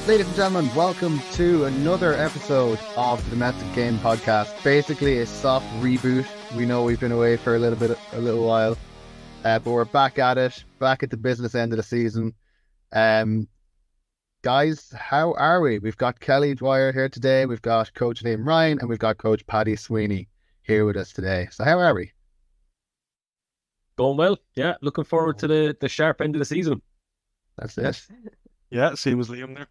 Ladies and gentlemen, welcome to another episode of the Domestic Game Podcast. Basically a soft reboot. We know we've been away for a little while, but we're back at it, back at the business end of the season. Guys, how are we? We've got Kelly Dwyer here today, we've got Coach Liam Ryan, and we've got Coach Paddy Sweeney here with us today. So how are we? Going well, yeah. Looking forward to the sharp end of the season. That's it. Yeah, same as Liam there.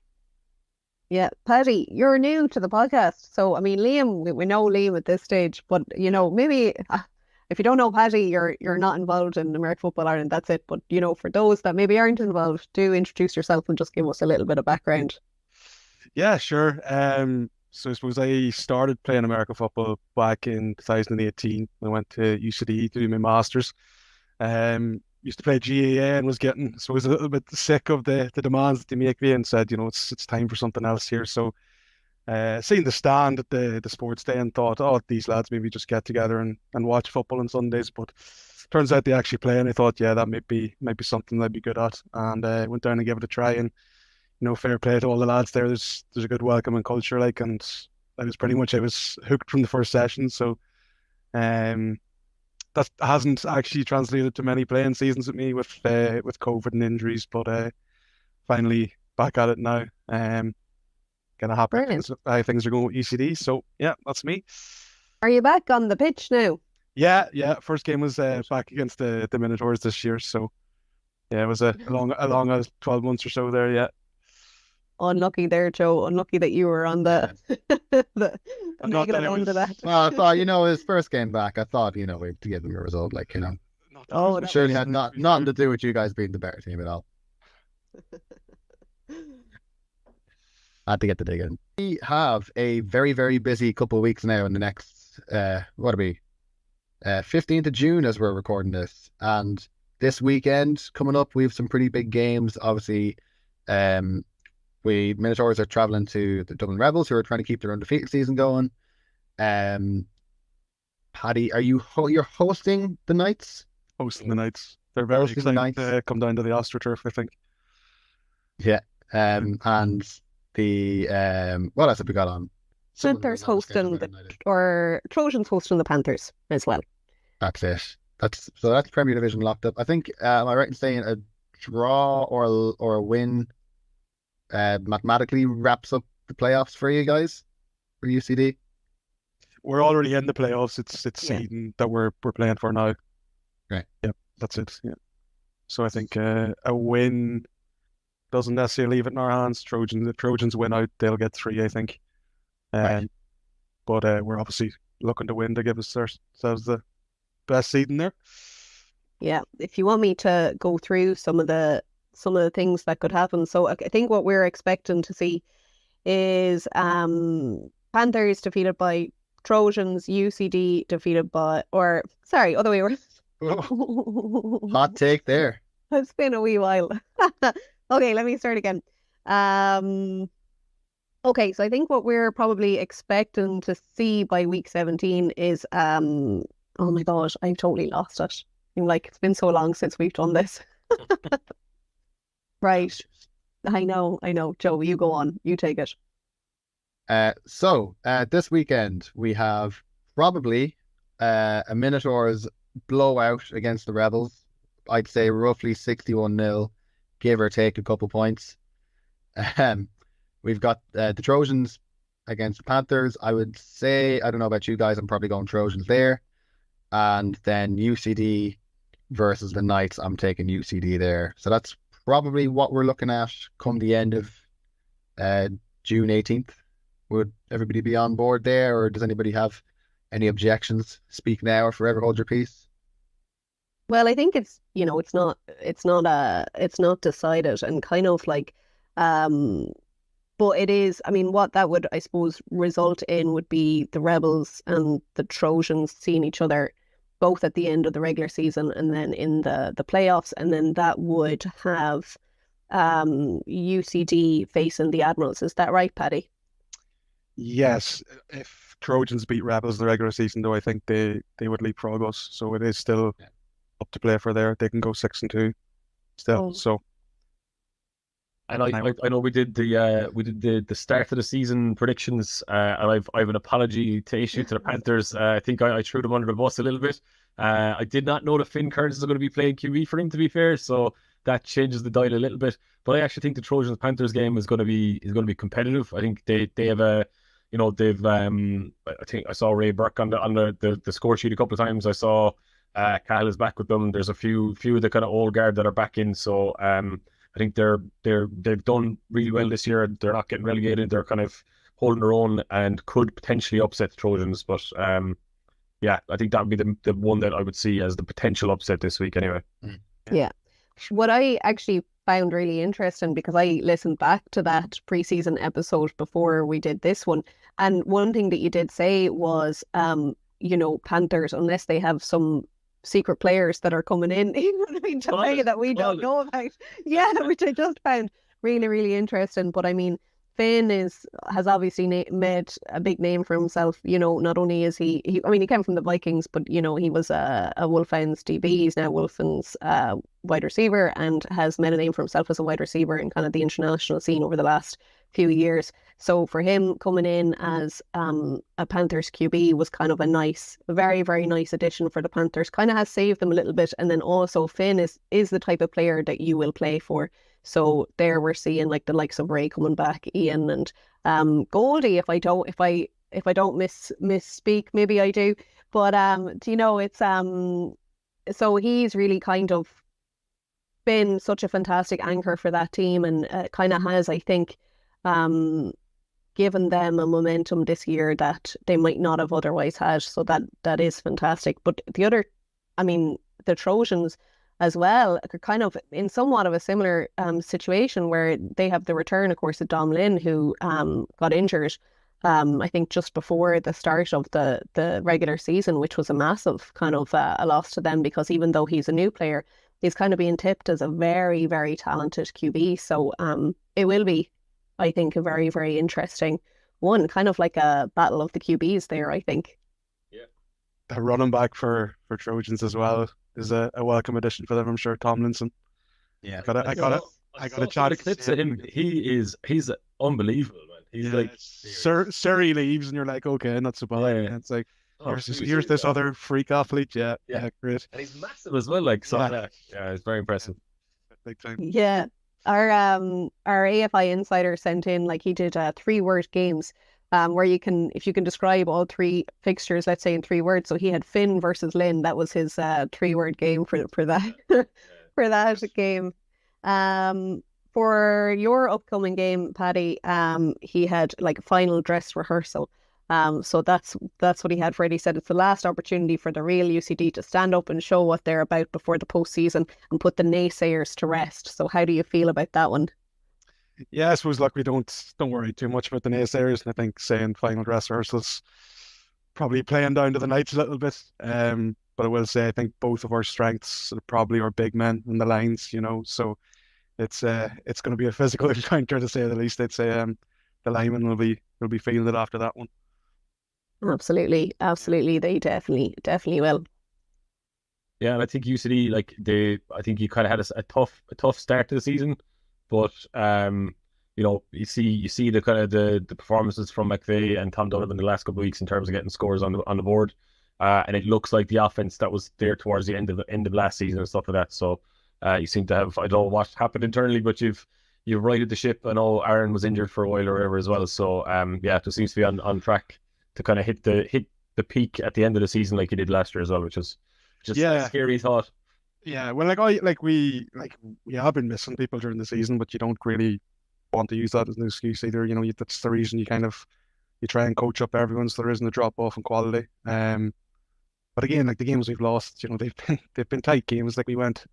Yeah, Paddy, you're new to the podcast. So, I mean, Liam, we know Liam at this stage, but, you know, maybe if you don't know Paddy, you're not involved in American Football Ireland, that's it. But, you know, for those that maybe aren't involved, do introduce yourself and just give us a little bit of background. Yeah, sure. So I suppose I started playing American football back in 2018. I went to UCD to do my masters. Used to play GAA and was getting, so I was a little bit sick of the demands that they make me, and said, you know, it's time for something else here. So seeing the stand at the sports day and thought, oh, these lads maybe just get together and watch football on Sundays. But turns out they actually play, and I thought, yeah, that might be something I'd be good at. And went down and gave it a try, and you know, fair play to all the lads there. There's a good welcoming culture, like, and I was hooked from the first session. So that hasn't actually translated to many playing seasons with me with COVID and injuries, but finally back at it now. Kind of happy how things are going with ECD. So yeah, that's me. Are you back on the pitch now? Yeah. First game was back against the Minotaurs this year. So yeah, it was a long 12 months or so there. Yeah. Unlucky there, Joe. Unlucky that you were on the negative end of that. Well, I thought, you know, his first game back, I thought, you know, we'd give him a result, like, you know. Oh, surely had nothing to do with you guys being the better team at all. Had to get the dig in. We have a very, very busy couple of weeks now in the next, 15th of June as we're recording this. And this weekend coming up, we have some pretty big games. Obviously, Minotaurs are travelling to the Dublin Rebels, who are trying to keep their undefeated season going. Paddy, you're hosting the Knights? Hosting the Knights. They're very excited to come down to the AstroTurf, I think. Yeah. And the what else have we got on? Panthers hosting Trojans hosting the Panthers as well. That's it. That's Premier Division locked up. I think am I right in saying a draw or a win mathematically wraps up the playoffs for you guys, for UCD? We're already in the playoffs. It's seeding that we're playing for now. Right. Yep, that's it. Yeah. So I think a win doesn't necessarily leave it in our hands. If Trojans win out, they'll get 3, I think. Right. But we're obviously looking to win to give ourselves the best seeding there. Yeah. If you want me to go through some of the things that could happen. So I think what we're expecting to see is Panthers defeated by Trojans, UCD defeated by, other way around. Hot take there. It's been a wee while. Okay, let me start again. Okay, so I think what we're probably expecting to see by week 17 is, oh my gosh, I've totally lost it. I'm like, it's been so long since we've done this. Right. I know. Joe, you go on. You take it. So this weekend we have probably a Minotaurs blowout against the Rebels. I'd say roughly 61-0, give or take a couple points. We've got the Trojans against the Panthers. I would say, I don't know about you guys, I'm probably going Trojans there. And then UCD versus the Knights, I'm taking UCD there. So that's probably what we're looking at come the end of June 18th. Would everybody be on board there, or does anybody have any objections? Speak now or forever hold your peace. Well, I think it's not decided, and kind of like but it is, I mean, what that would, I suppose, result in would be the Rebels and the Trojans seeing each other both at the end of the regular season and then in the playoffs, and then that would have UCD facing the Admirals. Is that right, Paddy? Yes. If Trojans beat Rebels in the regular season, though, I think they would leapfrog us. So it is still up to play for there. They can go 6-2 still. Oh. So And And I know we did the start of the season predictions, and I've an apology to issue to the Panthers. I think I threw them under the bus a little bit. I did not know that Finn Kearns is going to be playing QB for him, to be fair, so that changes the dial a little bit. But I actually think the Trojans Panthers game is going to be competitive. I think they have a, they've I think I saw Ray Burke on the score sheet a couple of times. I saw Kyle is back with them. There's a few of the kind of old guard that are back in, so I think they've done really well this year. They're not getting relegated. They're kind of holding their own and could potentially upset the Trojans. But yeah, I think that would be the one that I would see as the potential upset this week anyway. Yeah. What I actually found really interesting, because I listened back to that preseason episode before we did this one, and one thing that you did say was, Panthers, unless they have some secret players that are coming in, you know what I mean, to play that we don't know about. Yeah, which I just found really, really interesting. But I mean, Finn has obviously made a big name for himself. Not only is he came from the Vikings, but he was a Wolfhounds DB. He's now Wolfhounds wide receiver, and has made a name for himself as a wide receiver in kind of the international scene over the last few years. So for him coming in as a Panthers QB was kind of a very, very nice addition for the Panthers. Kind of has saved them a little bit. And then also Finn is the type of player that you will play for. So there we're seeing like the likes of Ray coming back, Ian, and Goldie. If I don't misspeak, maybe I do. But it's so he's really kind of been such a fantastic anchor for that team, and kind of has, I think, given them a momentum this year that they might not have otherwise had. So that is fantastic. But the Trojans as well are kind of in somewhat of a similar situation, where they have the return, of course, of Dom Lynn, who got injured I think just before the start of the regular season, which was a massive kind of a loss to them, because even though he's a new player, he's kind of being tipped as a very, very talented QB. So it will be, I think, a very, very interesting one, kind of like a battle of the QBs there, I think. Yeah. The running back for Trojans as well is a welcome addition for them, I'm sure. Tomlinson. Yeah. I got a chat. The clips of him. He's unbelievable, man. He's like Surrey leaves, and you're like, okay, not so bad. Yeah. It's like, here's this other freak athlete. Yeah, great. And he's massive as well. Like, so yeah, it's very impressive. Big time. Yeah. Our AFI insider sent in, like, he did 3-word games, where if you can describe all 3 fixtures, let's say in 3 words. So he had Finn versus Lynn. That was his 3-word game for that for that game. For your upcoming game, Paddy, he had like a final dress rehearsal. So that's what he had for it. He said it's the last opportunity for the real UCD to stand up and show what they're about before the postseason and put the naysayers to rest. So how do you feel about that one? Yeah, I suppose, like, we don't worry too much about the naysayers, and I think saying final dress rehearsals probably playing down to the Knights a little bit. But I will say I think both of our strengths are probably our big men in the lines, so it's going to be a physical encounter, to say the least. I'd say the linemen will be feeling it after that one. Absolutely, they definitely will. Yeah, and I think UCD, I think you kind of had a tough start to the season, but you see the kind of the performances from McVeigh and Tom Donovan the last couple of weeks in terms of getting scores on the board, and it looks like the offense that was there towards the end of last season and stuff like that. So you seem to have, I don't know what happened internally, but you've righted the ship. I know Aaron was injured for a while or whatever as well. So yeah, it seems to be on track to kind of hit the peak at the end of the season like he did last year as well, which is just a scary thought. Yeah, well, we have been missing people during the season, but you don't really want to use that as an excuse either. That's the reason you try and coach up everyone so there isn't a drop off in quality. But again, like the games we've lost, they've been tight games. Like we went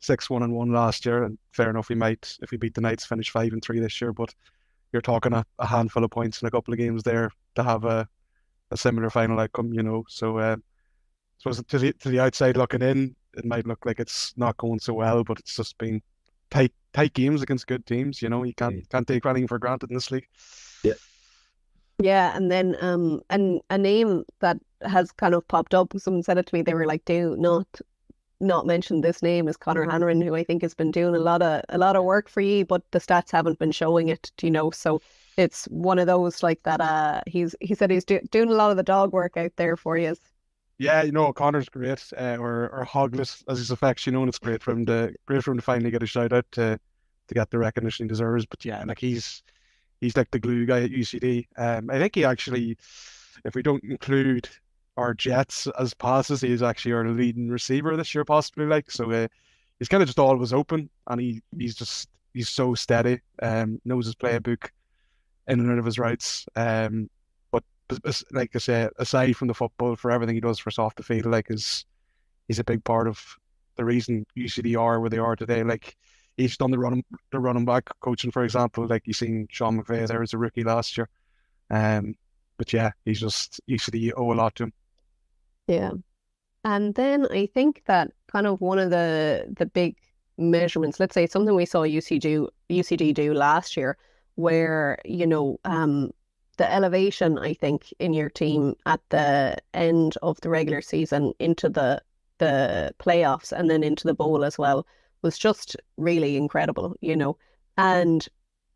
6-1-1 last year, and fair enough, we might, if we beat the Knights, finish 5-3 this year. But you're talking a handful of points in a couple of games there to have a similar final outcome. So I suppose to the outside looking in, it might look like it's not going so well, but it's just been tight games against good teams. You can't take anything for granted in this league. Yeah. Yeah, and then and a name that has kind of popped up, someone said it to me, they were like, do not not mention this name is Conor Hanrahan, who I think has been doing a lot of work for you, but the stats haven't been showing it, so it's one of those like that. He said he's doing a lot of the dog work out there for you. Yeah, Connor's great, or Hoglet as he's affectionately known. It's great for him to finally get a shout out to get the recognition he deserves. But yeah, like he's like the glue guy at UCD. I think he actually, if we don't include our Jets as passes, he's actually our leading receiver this year, possibly. Like so, he's kind of just always open, and he's so steady. Knows his playbook in and out of his routes. But like I say, aside from the football, for everything he does for us off the field, like he's a big part of the reason UCD are where they are today. Like he's done the running back coaching, for example. Like you seen Sean McVay there as a rookie last year. But yeah, he's just UCD owe a lot to him. Yeah. And then I think that kind of one of the big measurements, let's say something we saw UCD do last year, where, the elevation, I think, in your team at the end of the regular season into the playoffs and then into the bowl as well was just really incredible, And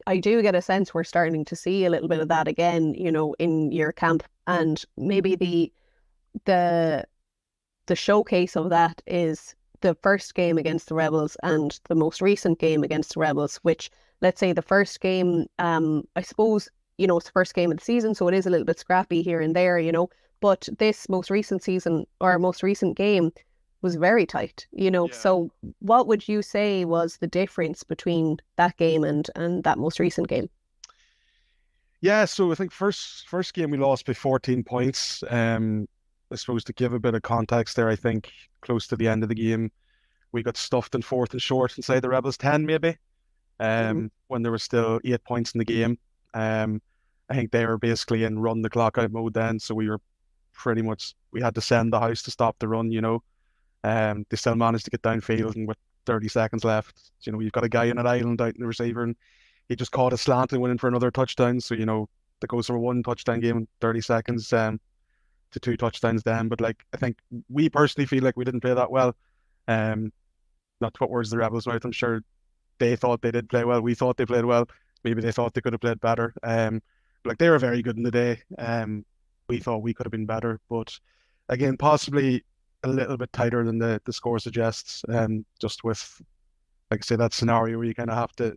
I do get a sense we're starting to see a little bit of that again, in your camp, and maybe the showcase of that is the first game against the Rebels and the most recent game against the Rebels, which, let's say the first game, I suppose, it's the first game of the season, so it is a little bit scrappy here and there, but this most recent season or most recent game was very tight, Yeah. So what would you say was the difference between that game and that most recent game? Yeah, so I think first game we lost by 14 points. I suppose to give a bit of context there, I think close to the end of the game, we got stuffed in 4th and short inside the Rebels 10 maybe, when there was still 8 points in the game. I think they were basically in run the clock out mode then, so we had to send the house to stop the run, They still managed to get downfield, and with 30 seconds left, you've got a guy in an island out in the receiver, and he just caught a slant and went in for another touchdown. So, that goes from a 1 touchdown game in 30 seconds to 2 touchdowns then. But like, I think we personally feel like we didn't play that well. Not to put words in the Rebels' mouth. I'm sure they thought they did play well. We thought they played well. Maybe they thought they could have played better. Like they were very good in the day. We thought we could have been better, but again, possibly a little bit tighter than the score suggests. Just with, like I say, that scenario where you kind of have to,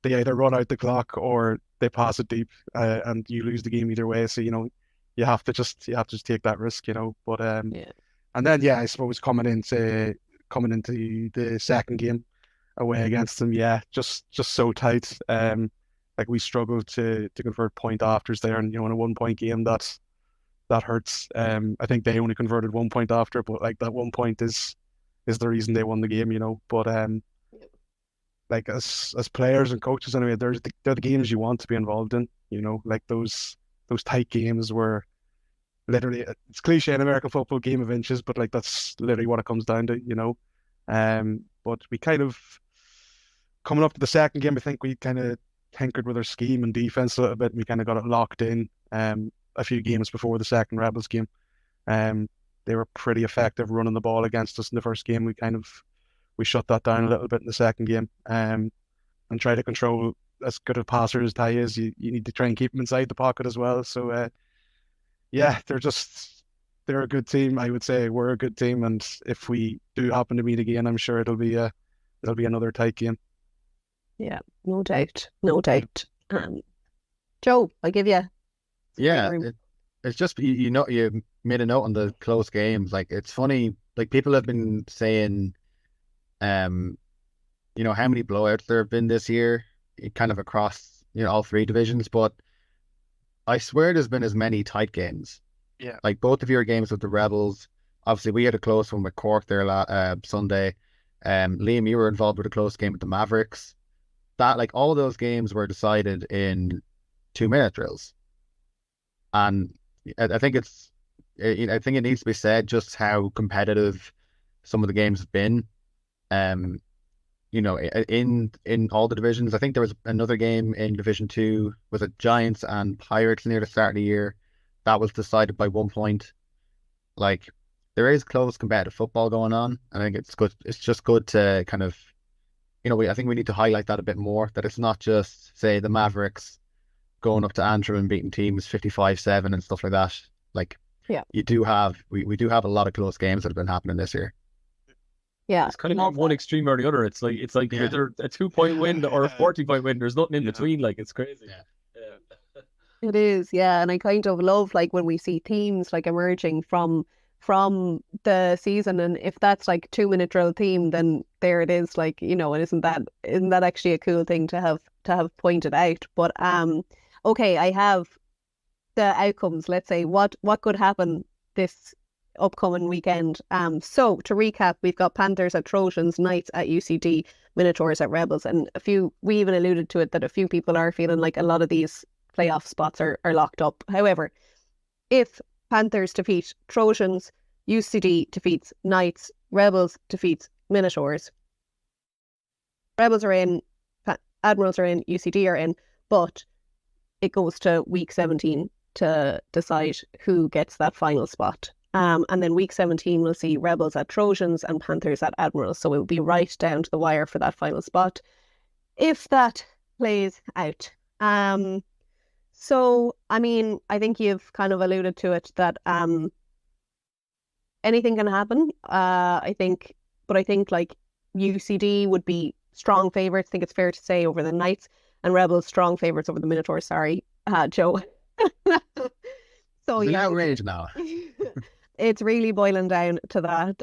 they either run out the clock or they pass it deep, and you lose the game either way. So you have to just take that risk, But Yeah. And then I suppose coming into the second game away against them, just so tight. Like we struggled to convert point afters there, and in a 1 point game that hurts. I think they only converted 1 point after, but like that 1 point is the reason they won the game, But like as players and coaches anyway, they're the games you want to be involved in, like those tight games where literally it's cliche in American football, game of inches, but like that's literally what it comes down to, But we kind of coming up to the second game, I think we kind of tinkered with our scheme and defense a little bit. And we kind of got it locked in. A few games before the second Rebels game, they were pretty effective running the ball against us in the first game. We shut that down a little bit in the second game, and try to control. As good a passer as Ty is, you need to try and keep him inside the pocket as well. So they're a good team. I would say we're a good team, and if we do happen to meet again, I'm sure it'll be another tight game. Yeah, no doubt. Joe, I'll give you. Yeah, it's just you made a note on the close games. Like it's funny, like people have been saying, how many blowouts there have been this year, kind of across all 3 divisions. But I swear there's been as many tight games. Yeah, like both of your games with the Rebels. Obviously, we had a close one with Cork there Sunday. Liam, you were involved with a close game with the Mavericks. That like all those games were decided in 2-minute drills. And I think I think it needs to be said just how competitive some of the games have been. In all the divisions. I think there was another game in Division 2 with the Giants and Pirates near the start of the year that was decided by 1 point. Like there is close competitive football going on. I think it's good. It's just good to kind of, I think we need to highlight that a bit more, that it's not just, say, the Mavericks going up to Antrim and beating teams 55-7 and stuff like that. Like, Yeah. we do have a lot of close games that have been happening this year. Yeah. It's kind of one extreme or the other. It's like Yeah. either a 2-point win or a 40-point win. There's nothing in Yeah. between. Like, it's crazy. Yeah. It is, yeah, and I kind of love like when we see themes like emerging from the season, and if that's like 2-minute drill theme, then there it is. Like, and isn't that actually a cool thing to have pointed out? But okay, I have the outcomes. Let's say what could happen this upcoming weekend. So to recap, we've got Panthers at Trojans, Knights at UCD, Minotaurs at Rebels, and we even alluded to it that a few people are feeling like a lot of these playoff spots are locked up. However, if Panthers defeat Trojans, UCD defeats Knights, Rebels defeats Minotaurs, Rebels are in, Admirals are in, UCD are in, but it goes to week 17 to decide who gets that final spot. And then week 17 we'll see Rebels at Trojans and Panthers at Admirals. So it will be right down to the wire for that final spot, if that plays out. So, I mean, I think you've kind of alluded to it that anything can happen. I think like UCD would be strong favourites. I think it's fair to say, over the Knights, and Rebels strong favourites over the Minotaurs. Sorry, Joe. So It's an yeah, outrage now. it's really boiling down to that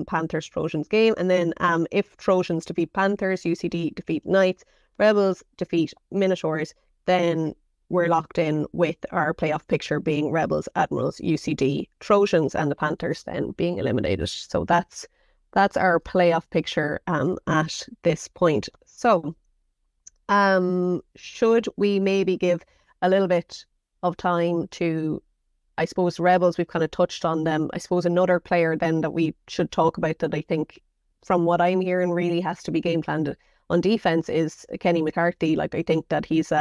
Panthers Trojans game, and then if Trojans defeat Panthers, UCD defeat Knights, Rebels defeat Minotaurs, then we're locked in with our playoff picture being Rebels, Admirals, UCD, Trojans, and the Panthers then being eliminated. So that's our playoff picture at this point. So should we maybe give a little bit of time to, I suppose, Rebels? We've kind of touched on them. I suppose another player then that we should talk about that I think, from what I'm hearing, really has to be game planned on defense is Kenny McCarthy. Like, I think that he's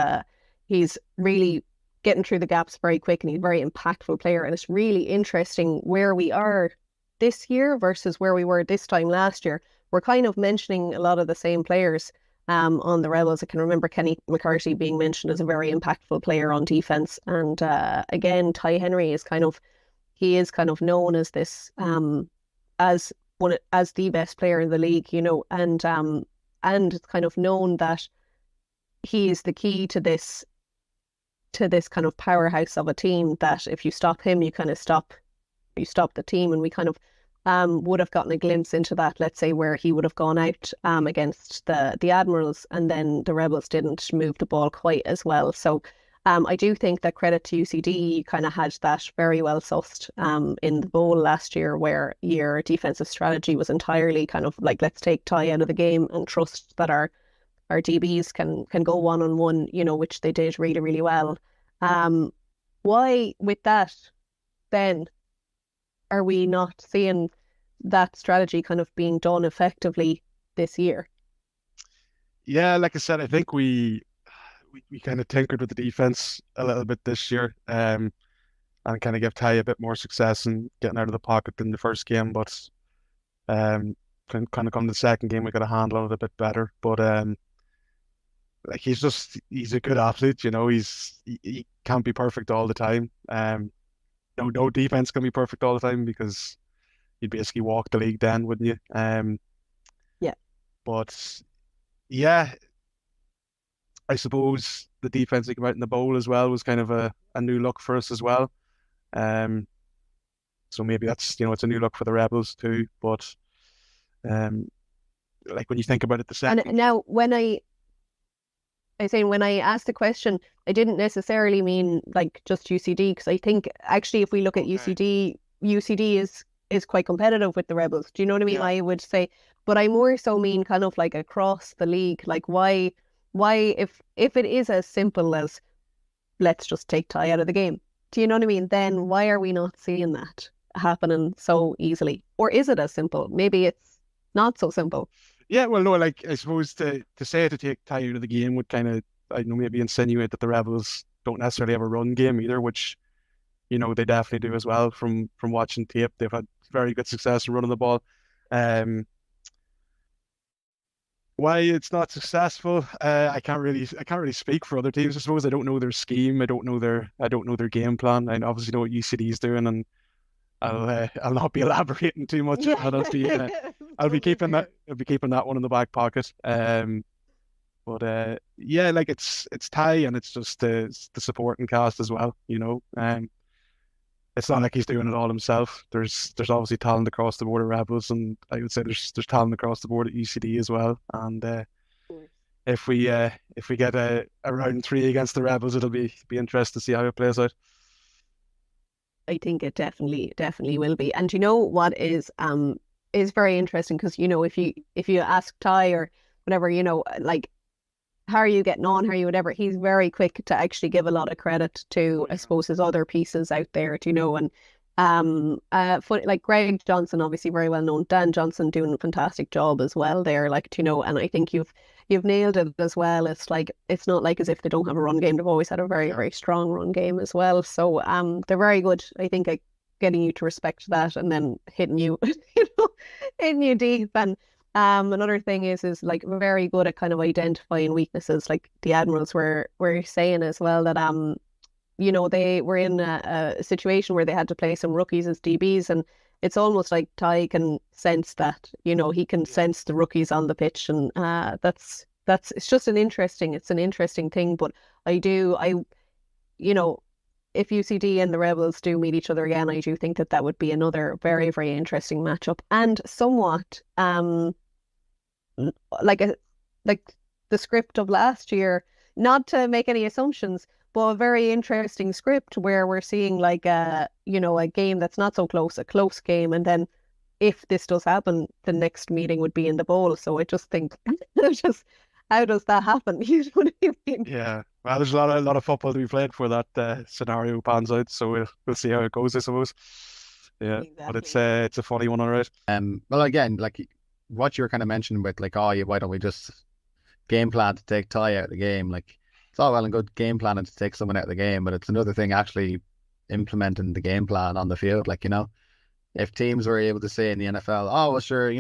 really getting through the gaps very quick, and he's a very impactful player. And it's really interesting where we are this year versus where we were this time last year. We're kind of mentioning a lot of the same players on the Rebels. I can remember Kenny McCarthy being mentioned as a very impactful player on defense. And again, Ty Henry is kind of known as this as the best player in the league, and it's kind of known that he is the key to this kind of powerhouse of a team, that if you stop him, you kind of stop the team. And we kind of would have gotten a glimpse into that, let's say, where he would have gone out against the Admirals, and then the Rebels didn't move the ball quite as well. So I do think that credit to UCD, kind of had that very well sussed in the bowl last year, where your defensive strategy was entirely kind of like, let's take Ty out of the game and trust that our DBs can go one-on-one, which they did really, really well. Why, with that, then, are we not seeing that strategy kind of being done effectively this year? Yeah, like I said, I think we kind of tinkered with the defense a little bit this year, and kind of gave Ty a bit more success in getting out of the pocket in the first game. But kind of come to the second game, we got a handle on it a bit better. But like, he's a good athlete, he can't be perfect all the time. No defense can be perfect all the time, because you'd basically walk the league then, wouldn't you? Yeah. But yeah, I suppose the defense that came out in the bowl as well was kind of a new look for us as well. So maybe that's, it's a new look for the Rebels too. But like, when you think about it, the second. And now, when I asked the question, I didn't necessarily mean like just UCD, because I think actually, if we look at UCD is quite competitive with the Rebels. Do you know what I mean? Yeah. I would say, but I more so mean kind of like across the league. Like, why if it is as simple as, let's just take Ty out of the game, do you know what I mean? Then why are we not seeing that happening so easily? Or is it as simple? Maybe it's not so simple. Yeah, well, no, like, I suppose to say to take Ty out of the game would kind of, I know, maybe insinuate that the Rebels don't necessarily have a run game either, which, they definitely do as well. From watching tape, they've had very good success in running the ball. Why it's not successful, I can't really speak for other teams. I suppose I don't know their scheme. I don't know their game plan. I obviously know what UCD is doing, and I'll not be elaborating too much on that. I'll be keeping that one in the back pocket. But yeah, like it's Ty, and it's just the supporting cast as well. It's not like he's doing it all himself. There's obviously talent across the board at Rebels, and I would say there's talent across the board at UCD as well. And if we get a round 3 against the Rebels, it'll be interesting to see how it plays out. I think it definitely will be. And you know what is very interesting, because if you ask Ty or whatever, like, how are you getting on? How are you whatever? He's very quick to actually give a lot of credit to, I suppose, his other pieces out there, and like Greg Johnson, obviously very well known. Dan Johnson doing a fantastic job as well there, like, and I think you've nailed it as well. It's like, it's not like as if they don't have a run game. They've always had a very, very strong run game as well. So they're very good, I think, at getting you to respect that, and then hitting you hitting you deep. And another thing is like very good at kind of identifying weaknesses, like the Admirals were saying as well, that they were in a situation where they had to play some rookies as DBs, and it's almost like Ty can sense that, he can sense the rookies on the pitch, and that's it's just an interesting thing. But if UCD and the Rebels do meet each other again, I do think that would be another very, very interesting matchup, and somewhat like the script of last year, not to make any assumptions, but a very interesting script where we're seeing like a game that's not so close, a close game, and then if this does happen, the next meeting would be in the bowl. So I just think, how does that happen? You know what I mean? Yeah, well, there's a lot of football to be played for that scenario pans out. So we'll see how it goes, I suppose. Yeah, exactly. But it's a funny one, all right. Well, again, like what you were kind of mentioning with like, why don't we just game plan to take Ty out of the game? Like, it's all well and good game planning to take someone out of the game, but it's another thing actually implementing the game plan on the field. Like, if teams were able to say in the NFL, well, sure,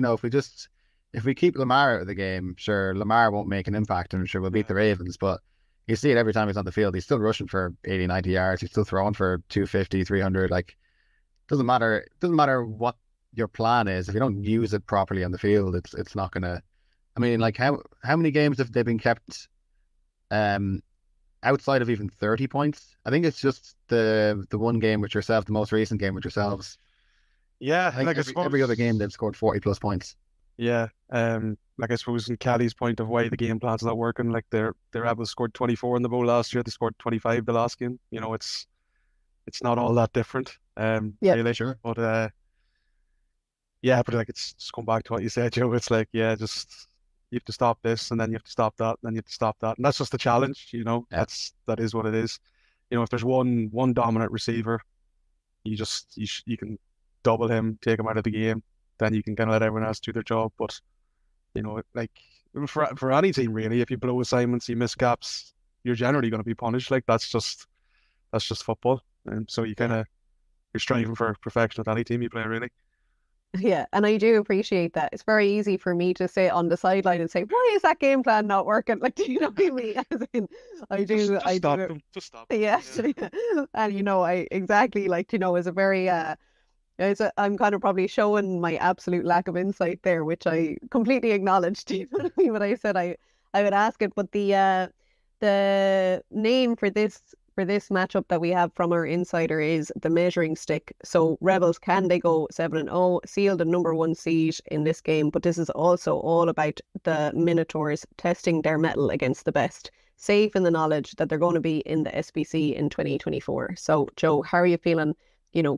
if we keep Lamar out of the game, sure, Lamar won't make an impact, and sure, we'll beat the Ravens. But you see it every time he's on the field. He's still rushing for 80, 90 yards. He's still throwing for 250, 300. Like, doesn't matter what your plan is. If you don't use it properly on the field, it's not going to... I mean, like, how many games have they been kept outside of even 30 points? I think it's just the one game with yourself, the most recent game with yourselves. Yeah, I think every other game they've scored 40 plus points. Yeah, like I suppose in Kelly's point of why the game plan's not working, like their Rebels scored 24 in the bowl last year, they scored 25 the last game. It's not all that different. Really, sure. But but like, it's just going back to what you said, Joe. It's like, just you have to stop this, and then you have to stop that, and then you have to stop that, and that's just the challenge. That is what it is. If there's one dominant receiver, you can double him, take him out of the game, then you can kind of let everyone else do their job. But like for any team really, if you blow assignments, you miss gaps, you're generally going to be punished. Like, that's just football, and so you're striving for perfection with any team you play, really. Yeah, and I do appreciate that. It's very easy for me to sit on the sideline and say, "Why is that game plan not working?" Like, do you know what I mean? As in, I do. Just stop them. Just stop them. Yeah. And I exactly, like, is a very I'm kind of probably showing my absolute lack of insight there, which I completely acknowledged. You know what I mean? When I said I would ask it, but the name for this matchup that we have from our insider is the measuring stick. So Rebels, can they go 7-0, seal the number 1 seed in this game? But this is also all about the Minotaurs testing their mettle against the best, safe in the knowledge that they're going to be in the SBC in 2024. So Joe, how are you feeling,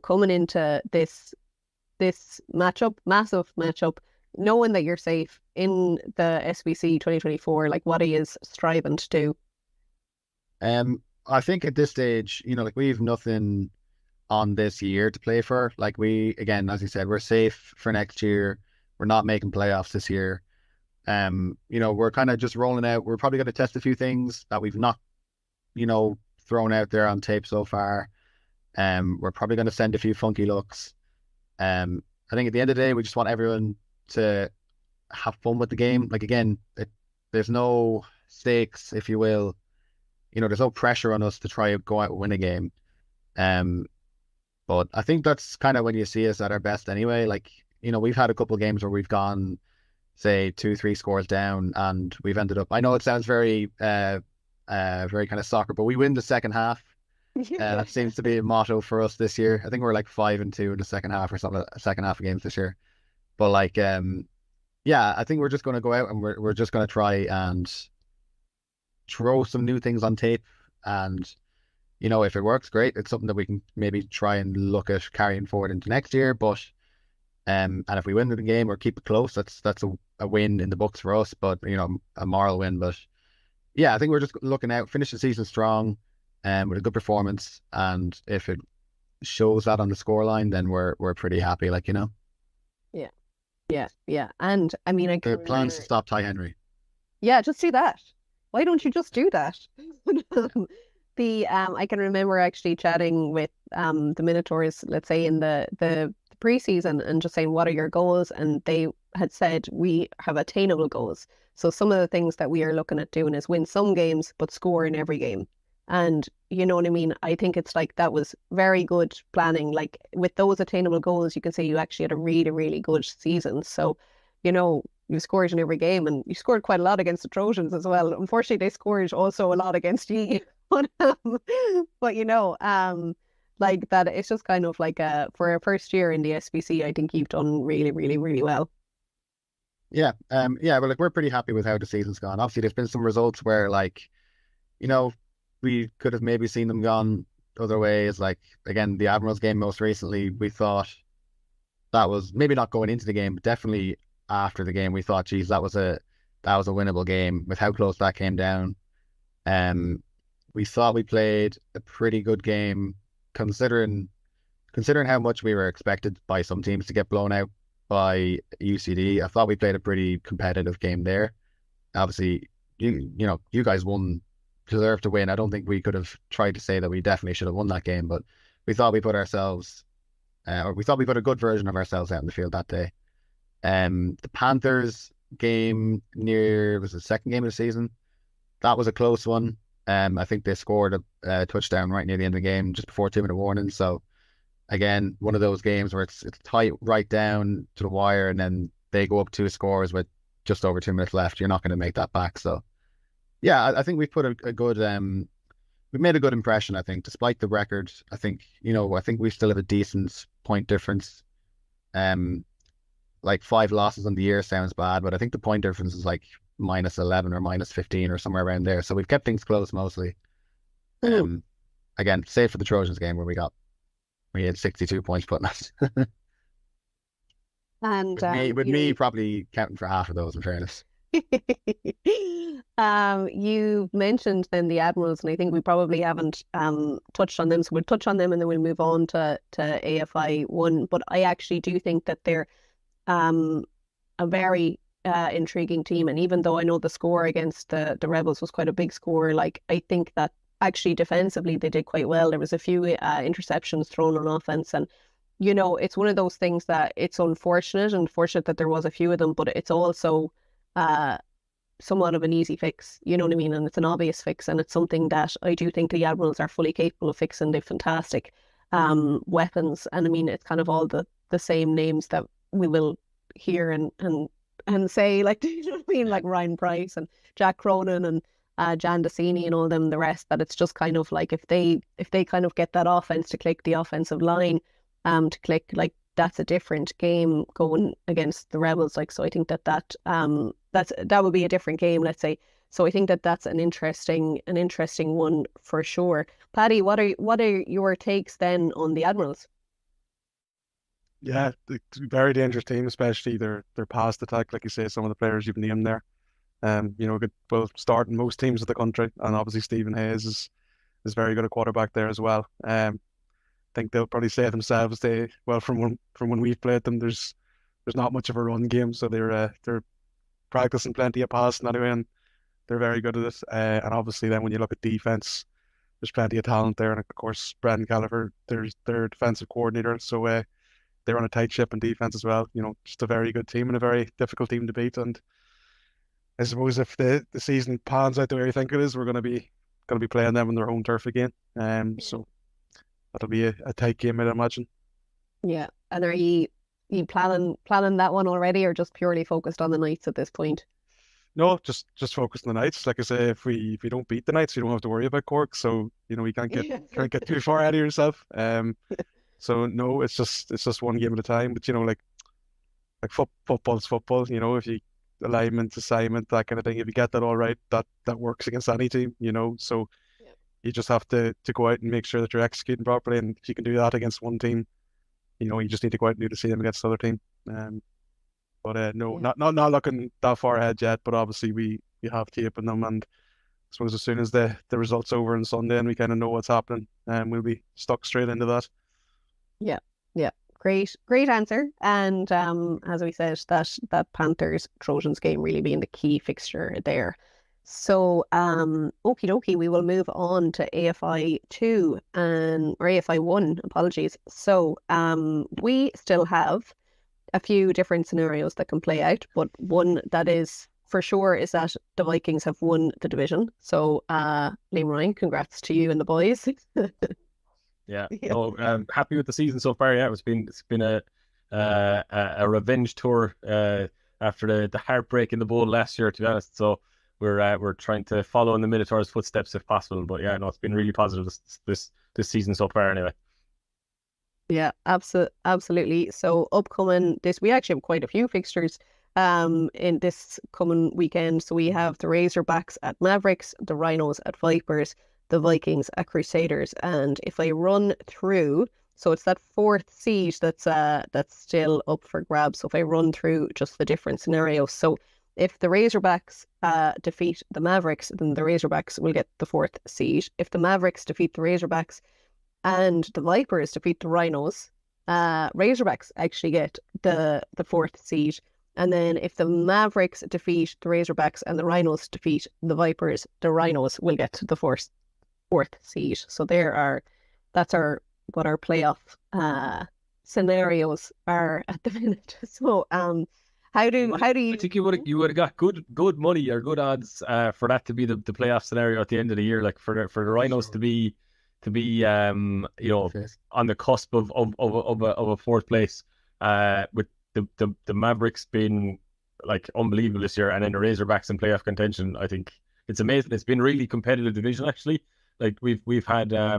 coming into this matchup, massive matchup, knowing that you're safe in the SBC 2024? Like, what are you striving to do? I think at this stage, like, we've nothing on this year to play for. Like, again, as you said, we're safe for next year. We're not making playoffs this year. We're kind of just rolling out. We're probably going to test a few things that we've not, thrown out there on tape so far. We're probably going to send a few funky looks. I think at the end of the day, we just want everyone to have fun with the game. Like again, there's no stakes, if you will. There's no pressure on us to try and go out and win a game. But I think that's kind of when you see us at our best anyway. Like, we've had a couple of games where we've gone, say, 2-3 scores down, and we've ended up. I know it sounds very, very kind of soccer, but we win the second half. That seems to be a motto for us this year. I think we're like 5-2 in the second half or something. Second half of games this year. But like, yeah, I think we're just going to go out and we're just going to try and throw some new things on tape, and if it works, great. It's something that we can maybe try and look at carrying forward into next year. But and if we win the game or keep it close, that's a win in the books for us. But a moral win. But yeah, I think we're just looking out, finish the season strong, with a good performance. And if it shows that on the scoreline, then we're pretty happy. Like Yeah. And I mean, the plans to stop Ty Henry. Yeah, just do that. Why don't you just do that? I can remember actually chatting with the Minotaurs, let's say in the preseason, and just saying, what are your goals? And they had said we have attainable goals. So some of the things that we are looking at doing is win some games, but score in every game. And you know what I mean? I think it's like that was very good planning. Like with those attainable goals, you can say you actually had a really, really good season. So, you scored in every game, and you scored quite a lot against the Trojans as well. Unfortunately, they scored also a lot against you. But like that, it's just kind of like for a first year in the SBC, I think you've done really, really, really well. Yeah, yeah. But like we're pretty happy with how the season's gone. Obviously, there's been some results where like, we could have maybe seen them gone other ways. Like again, the Admirals game most recently, we thought that was maybe not going into the game, but definitely after the game, we thought, geez, that was a winnable game with how close that came down. We thought we played a pretty good game considering how much we were expected by some teams to get blown out by UCD. I thought we played a pretty competitive game there. Obviously, you guys deserved to win. I don't think we could have tried to say that we definitely should have won that game, but we thought we put ourselves, or we thought we put a good version of ourselves out in the field that day. The Panthers game was the second game of the season. That was a close one. I think they scored a touchdown right near the end of the game, just before 2-minute warning. So again, one of those games where it's tight right down to the wire, and then they go up 2 scores with just over 2 minutes left. You're not going to make that back. So yeah, I think we've put a good we've made a good impression. I think despite the record, I think we still have a decent point difference. Like 5 losses on the year sounds bad, but I think the point difference is like -11 or -15 or somewhere around there. So we've kept things close mostly. Again, save for the Trojans game where we had 62 points put in us. And with me probably counting for half of those, in fairness. You mentioned then the Admirals, and I think we probably haven't touched on them, so we'll touch on them and then we'll move on to AFI 1. But I actually do think that they're a very intriguing team, and even though I know the score against the Rebels was quite a big score, like I think that actually defensively they did quite well. There was a few interceptions thrown on offense, and it's one of those things that it's unfortunate that there was a few of them, but it's also somewhat of an easy fix, you know what I mean? And it's an obvious fix, and it's something that I do think the Admirals are fully capable of fixing. They've fantastic weapons, and I mean it's kind of all the same names that we will hear and say, like, do you know what I mean? Like Ryan Price and Jack Cronin and Jan Dessini and all them, the rest, that it's just kind of like if they kind of get that offense to click, the offensive line to click, like that's a different game going against the Rebels. Like, so I think that would be a different game, let's say. So I think that's an interesting one for sure. Paddy, what are your takes then on the Admirals? Yeah, it's a very dangerous team, especially their past attack, like you say, some of the players you've named there. Good, well, starting most teams of the country, and obviously Stephen Hayes is very good at quarterback there as well. I think they'll probably say themselves, from when we've played them, there's not much of a run game, so they're practicing plenty of passing anyway, and they're very good at it. And obviously then when you look at defense, there's plenty of talent there, and of course Brendan Gallagher, there's their defensive coordinator. So they're on a tight ship in defense as well. Just a very good team and a very difficult team to beat. And I suppose if the season pans out the way I think it is, we're gonna be playing them on their home turf again. So that'll be a tight game, I'd imagine. Yeah. And are you planning that one already, or just purely focused on the Knights at this point? No, just focus on the Knights. Like I say, if we don't beat the Knights, you don't have to worry about Cork. So you can't get too far ahead of yourself. So no, it's just one game at a time. But like football's football. If you alignment, assignment, that kind of thing. If you get that all right, that works against any team. So Yeah. you just have to go out and make sure that you're executing properly. And if you can do that against one team, you just need to go out and do the same against the other team. But no, Yeah. not looking that far ahead yet. But obviously we have tape in them, and I suppose as soon as the result's over on Sunday and we kind of know what's happening, we'll be stuck straight into that. Yeah. Great answer. And as we said, that Panthers Trojans game really being the key fixture there. So okie dokie, we will move on to AFI 2 or AFI 1, apologies. So we still have a few different scenarios that can play out, but one that is for sure is that the Vikings have won the division. So Liam Ryan, congrats to you and the boys. Yeah. Yeah. So happy with the season so far. Yeah, it's been a revenge tour after the heartbreak in the bowl last year, to be honest. So we're trying to follow in the Minotaur's footsteps if possible. But yeah, no, it's been really positive this season so far anyway. Yeah, absolutely. So upcoming we actually have quite a few fixtures in this coming weekend. So we have the Razorbacks at Mavericks, the Rhinos at Vipers, the Vikings at Crusaders. And if I run through, so it's that fourth seed that's still up for grabs. So if I run through just the different scenarios. So if the Razorbacks defeat the Mavericks, then the Razorbacks will get the fourth seed. If the Mavericks defeat the Razorbacks and the Vipers defeat the Rhinos, Razorbacks actually get the fourth seed. And then if the Mavericks defeat the Razorbacks and the Rhinos defeat the Vipers, the Rhinos will get the fourth seed. So that's what our playoff scenarios are at the minute. So how do you? I think you would have got good money or good odds for that to be the playoff scenario at the end of the year, like for the Rhinos to be on the cusp of a fourth place, with the Mavericks being like unbelievable this year, and then the Razorbacks in playoff contention. I think it's amazing. It's been a really competitive division actually. Like we've had I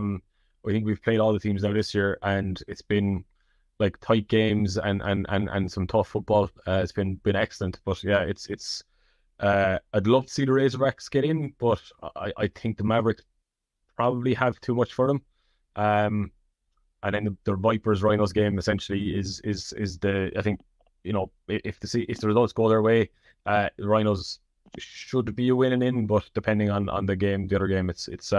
think we've played all the teams now this year, and it's been like tight games and some tough football. It's been excellent. But yeah, it's I'd love to see the Razorbacks get in, but I think the Mavericks probably have too much for them. And then the Vipers Rhinos game essentially is the, I think, if the results go their way, the Rhinos should be a winning in, but depending on the other game, it's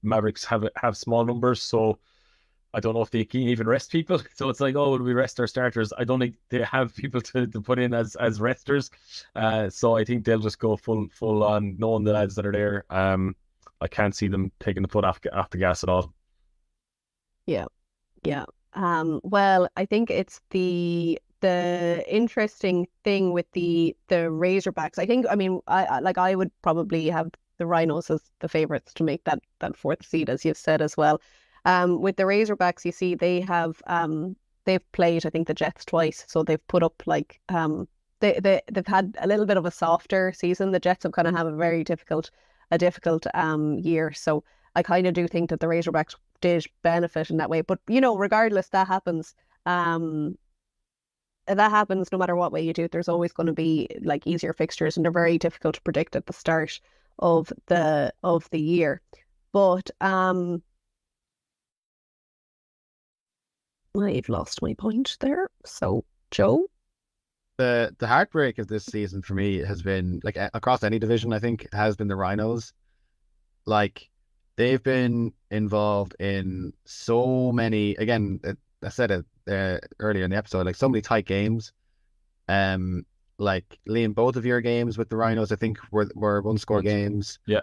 Mavericks have small numbers, so I don't know if they can even rest people. So it's like, oh, will we rest our starters? I don't think they have people to put in as resters. So I think they'll just go full on, knowing the lads that are there. I can't see them taking the foot off the gas at all. Yeah. Well, I think it's the interesting thing with the Razorbacks. I would probably have the Rhinos as the favourites to make that fourth seed, as you've said as well. With the Razorbacks, you see they've played, I think, the Jets twice, so they've put up like they've had a little bit of a softer season. The Jets have kind of have a very difficult year, so I kind of do think that the Razorbacks did benefit in that way. But regardless, that happens. That happens no matter what way you do it. There's always going to be like easier fixtures, and they're very difficult to predict at the start of the year. But I've lost my point there. So Joe, the heartbreak of this season for me has been, like, across any division, I think, has been the Rhinos. Like, they've been involved in so many, again, I said it earlier in the episode, like so many tight games. Like Liam, both of your games with the Rhinos, I think, were one-score games. Yeah.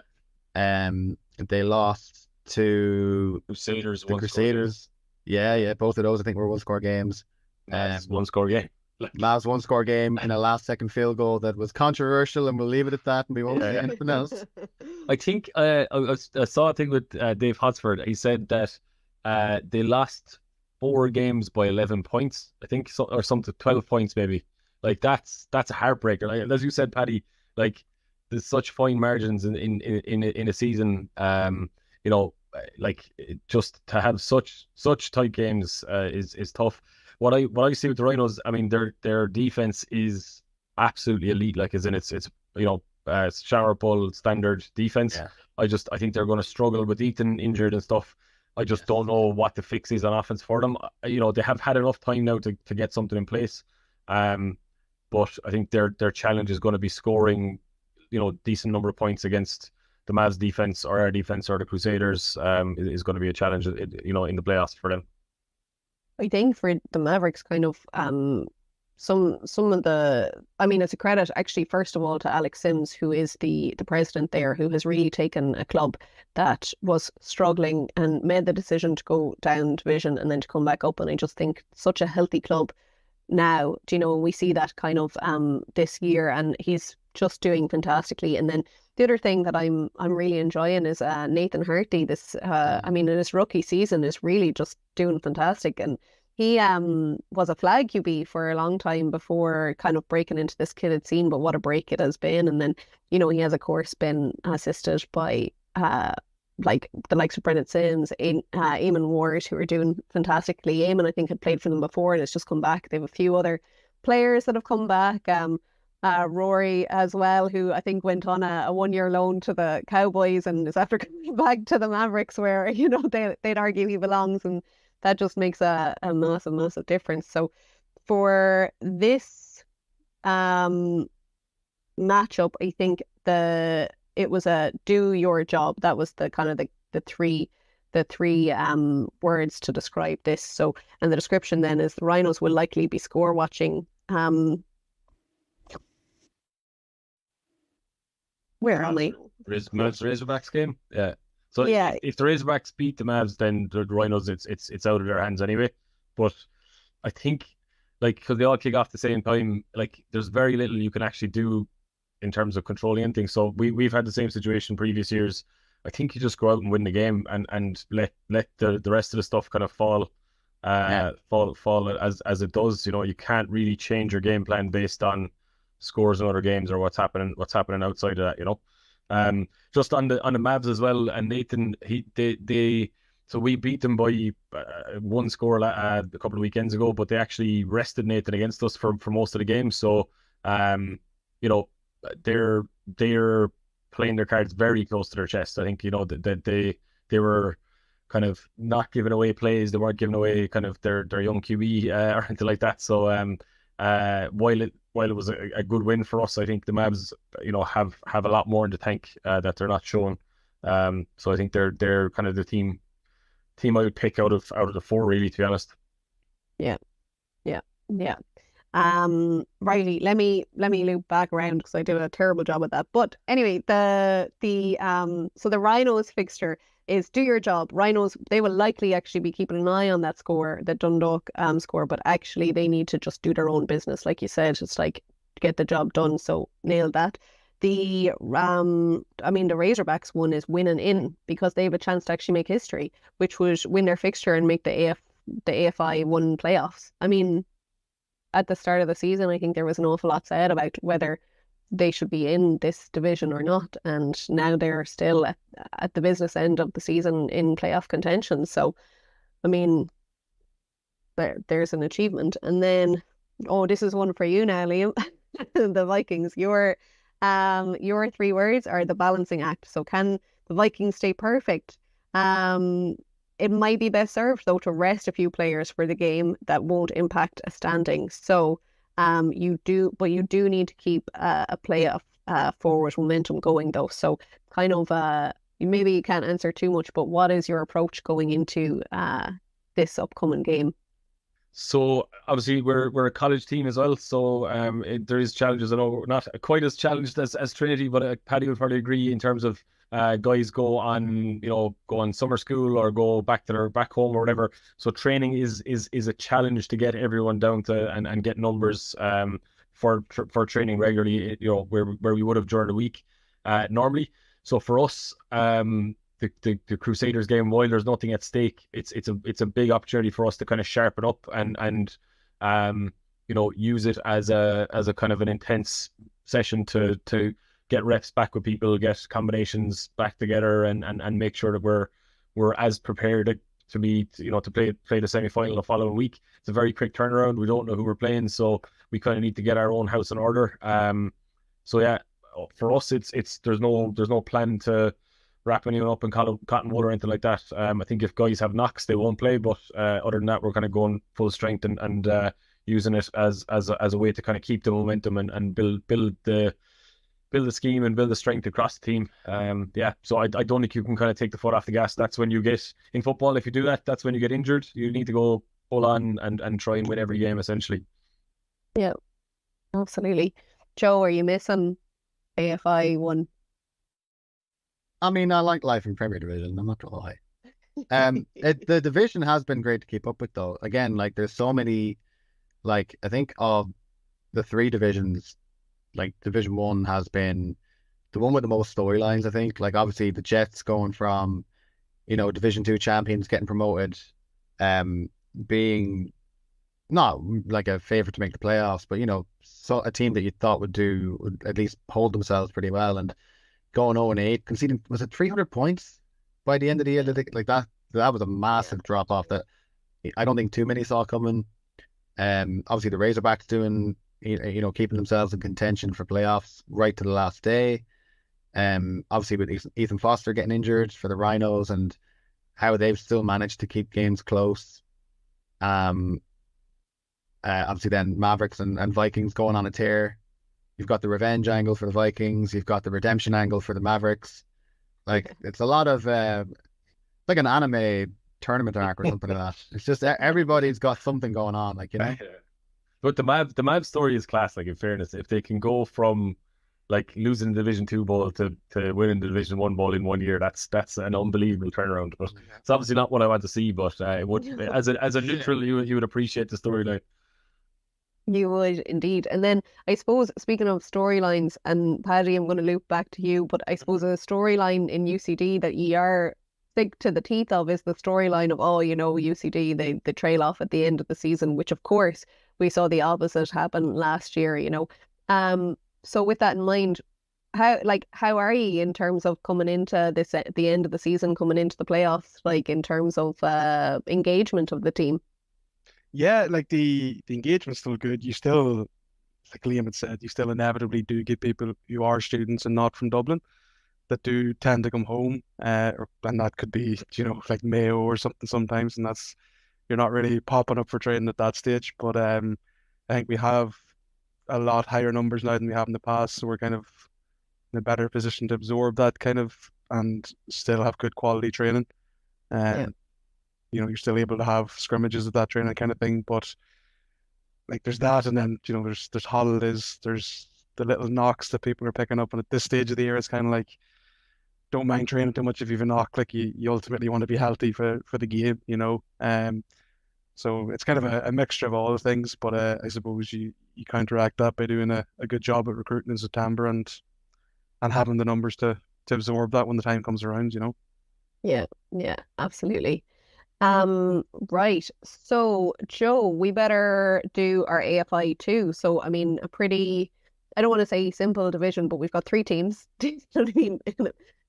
They lost to Crusaders. the Crusaders. Yeah, both of those I think were one-score games. One score game. Mavs one score game in a last second field goal that was controversial, and we'll leave it at that, and we won't say anything else. I think I saw a thing with Dave Hotsford. He said that they lost 4 games by 11 points, I think, or something, 12 points maybe. Like that's a heartbreaker. Like, as you said, Paddy, like there's such fine margins in a season. You know, like just to have such tight games is tough. What I see with the Rhinos, I mean, their defense is absolutely elite. Like, as in it's you know, shower pull standard defense. Yeah. I think they're going to struggle with Ethan injured and stuff. I just don't know what the fix is on offense for them. You know, they have had enough time now to get something in place. But I think their challenge is going to be scoring, you know, decent number of points against the Mavs defense or our defense or the Crusaders. Is going to be a challenge, you know, in the playoffs for them. I think for the Mavericks, kind of some of the, I mean, it's a credit actually, first of all, to Alex Sims, who is the president there, who has really taken a club that was struggling and made the decision to go down division and then to come back up. And I just think such a healthy club now. Do you know, we see that kind of this year, and he's just doing fantastically. And then the other thing that I'm really enjoying is Nathan Harty. This I mean, in his rookie season is really just doing fantastic, and he was a flag QB for a long time before kind of breaking into this kidded scene. But what a break it has been! And then, you know, he has of course been assisted by like the likes of Brendan Sims, Eamon Ward, who are doing fantastically. Eamon, I think, had played for them before and has just come back. They have a few other players that have come back. Rory as well, who I think went on a 1-year loan to the Cowboys and is after coming back to the Mavericks, where, you know, they'd argue he belongs, and that just makes a massive difference. So for this matchup, I think it was a do your job. That was the kind of the three words to describe this. So, and the description then is the Rhinos will likely be score watching. Where are we? Razorbacks game. Yeah. So Yeah. if the Razorbacks beat the Mavs, then the Rhinos, it's out of their hands anyway. But I think, like, because they all kick off the same time, like there's very little you can actually do in terms of controlling anything. So we've had the same situation previous years. I think you just go out and win the game and let the rest of the stuff kind of fall as it does. You know, you can't really change your game plan based on scores in other games or what's happening outside of that, you know. Just on the Mavs as well, and Nathan, so we beat them by 1 score a couple of weekends ago, but they actually rested Nathan against us for most of the game. So you know, they're playing their cards very close to their chest. I think, you know, that they were kind of not giving away plays. They weren't giving away kind of their young QB or anything like that. So while it was a good win for us, I think the Mavs, you know, have a lot more in the tank that they're not showing. So I think they're kind of the team I would pick out of the 4, really, to be honest. Yeah. Riley, let me loop back around because I did a terrible job at that. But anyway, so the Rhinos fixture is do your job. Rhinos, they will likely actually be keeping an eye on that score, the Dundalk score, but actually they need to just do their own business, like you said. It's like get the job done. So nail that. The the Razorbacks one is winning in because they have a chance to actually make history, which would win their fixture and make the AFI 1 playoffs. I mean, at the start of the season, I think there was an awful lot said about whether they should be in this division or not, and now they're still at the business end of the season in playoff contention. So, I mean, there's an achievement. And then, this is one for you now, Liam. The Vikings. Your 3 words are the balancing act. So, can the Vikings stay perfect? It might be best served, though, to rest a few players for the game that won't impact a standing. So you do need to keep a playoff forward momentum going, though. So kind of maybe you can't answer too much, but what is your approach going into this upcoming game? So obviously we're a college team as well, so there is challenges. I know we're not quite as challenged as Trinity, but Paddy would probably agree in terms of guys go on, go on summer school or go back home or whatever. So training is a challenge to get everyone down to and get numbers for training regularly, where we would have during the week normally. So for us, the Crusaders game, while there's nothing at stake, it's a big opportunity for us to kind of sharpen up and use it as a kind of an intense session to get reps back with people, get combinations back together, and make sure that we're as prepared to be, to play the semi-final the following week. It's a very quick turnaround. We don't know who we're playing, so we kind of need to get our own house in order. So yeah, for us, there's no plan to wrap anyone up in cotton wool or anything like that. I think if guys have knocks, they won't play, but other than that, we're kind of going full strength and using it as a way to kind of keep the momentum and build the scheme and build the strength across the team. So I don't think you can kind of take the foot off the gas. That's when you get, in football, if you do that, that's when you get injured. You need to go full on and try and win every game, essentially. Yeah, absolutely. Joe, are you missing AFI 1? I mean, I like life in Premier Division, I'm not gonna lie. The division has been great to keep up with, though. Again, like, there's so many, like, I think of the 3 divisions, like Division 1 has been the one with the most storylines, I think. Like, obviously the Jets going from, Division 2 champions getting promoted, being not like a favourite to make the playoffs, but so a team that you thought would at least hold themselves pretty well, and going 0-8, conceding, was it 300 points by the end of the year? Like that was a massive drop off that I don't think too many saw coming. Obviously the Razorbacks doing, keeping themselves in contention for playoffs right to the last day. Obviously with Ethan Foster getting injured for the Rhinos, and how they've still managed to keep games close. Obviously then Mavericks and Vikings going on a tear. You've got the revenge angle for the Vikings. You've got the redemption angle for the Mavericks. Like, it's a lot of like an anime tournament arc or something like that. It's just everybody's got something going on, like, But the Mavs story is class. Like, in fairness, if they can go from like losing the Division 2 bowl to winning the Division 1 bowl in 1 year, that's an unbelievable turnaround. But it's obviously not what I want to see. But it would, as a neutral, you would appreciate the storyline. You would indeed. And then I suppose, speaking of storylines, and Paddy, I'm going to loop back to you, but I suppose a storyline in UCD that you are sick to the teeth of is the storyline of, UCD, they trail off at the end of the season, which of course we saw the opposite happen last year, So with that in mind, how are you in terms of coming into this at the end of the season, coming into the playoffs, like in terms of engagement of the team? Yeah, like the engagement's still good. You still, like Liam had said, you still inevitably do get people who are students and not from Dublin that do tend to come home, and that could be, like Mayo or something sometimes, and you're not really popping up for training at that stage. But I think we have a lot higher numbers now than we have in the past, so we're kind of in a better position to absorb that kind of and still have good quality training. You're still able to have scrimmages of that training kind of thing, but like there's that, and then there's holidays, there's the little knocks that people are picking up, and at this stage of the year, it's kind of like, don't mind training too much if you've a knock. Like you ultimately want to be healthy for the game, so it's kind of a mixture of all the things, but I suppose you counteract that by doing a good job at recruiting in September and having the numbers to absorb that when the time comes around, Yeah, absolutely. Right. So, Joe, we better do our AFI too. So, I mean, I don't want to say simple division, but we've got 3 teams. Do you know what I mean?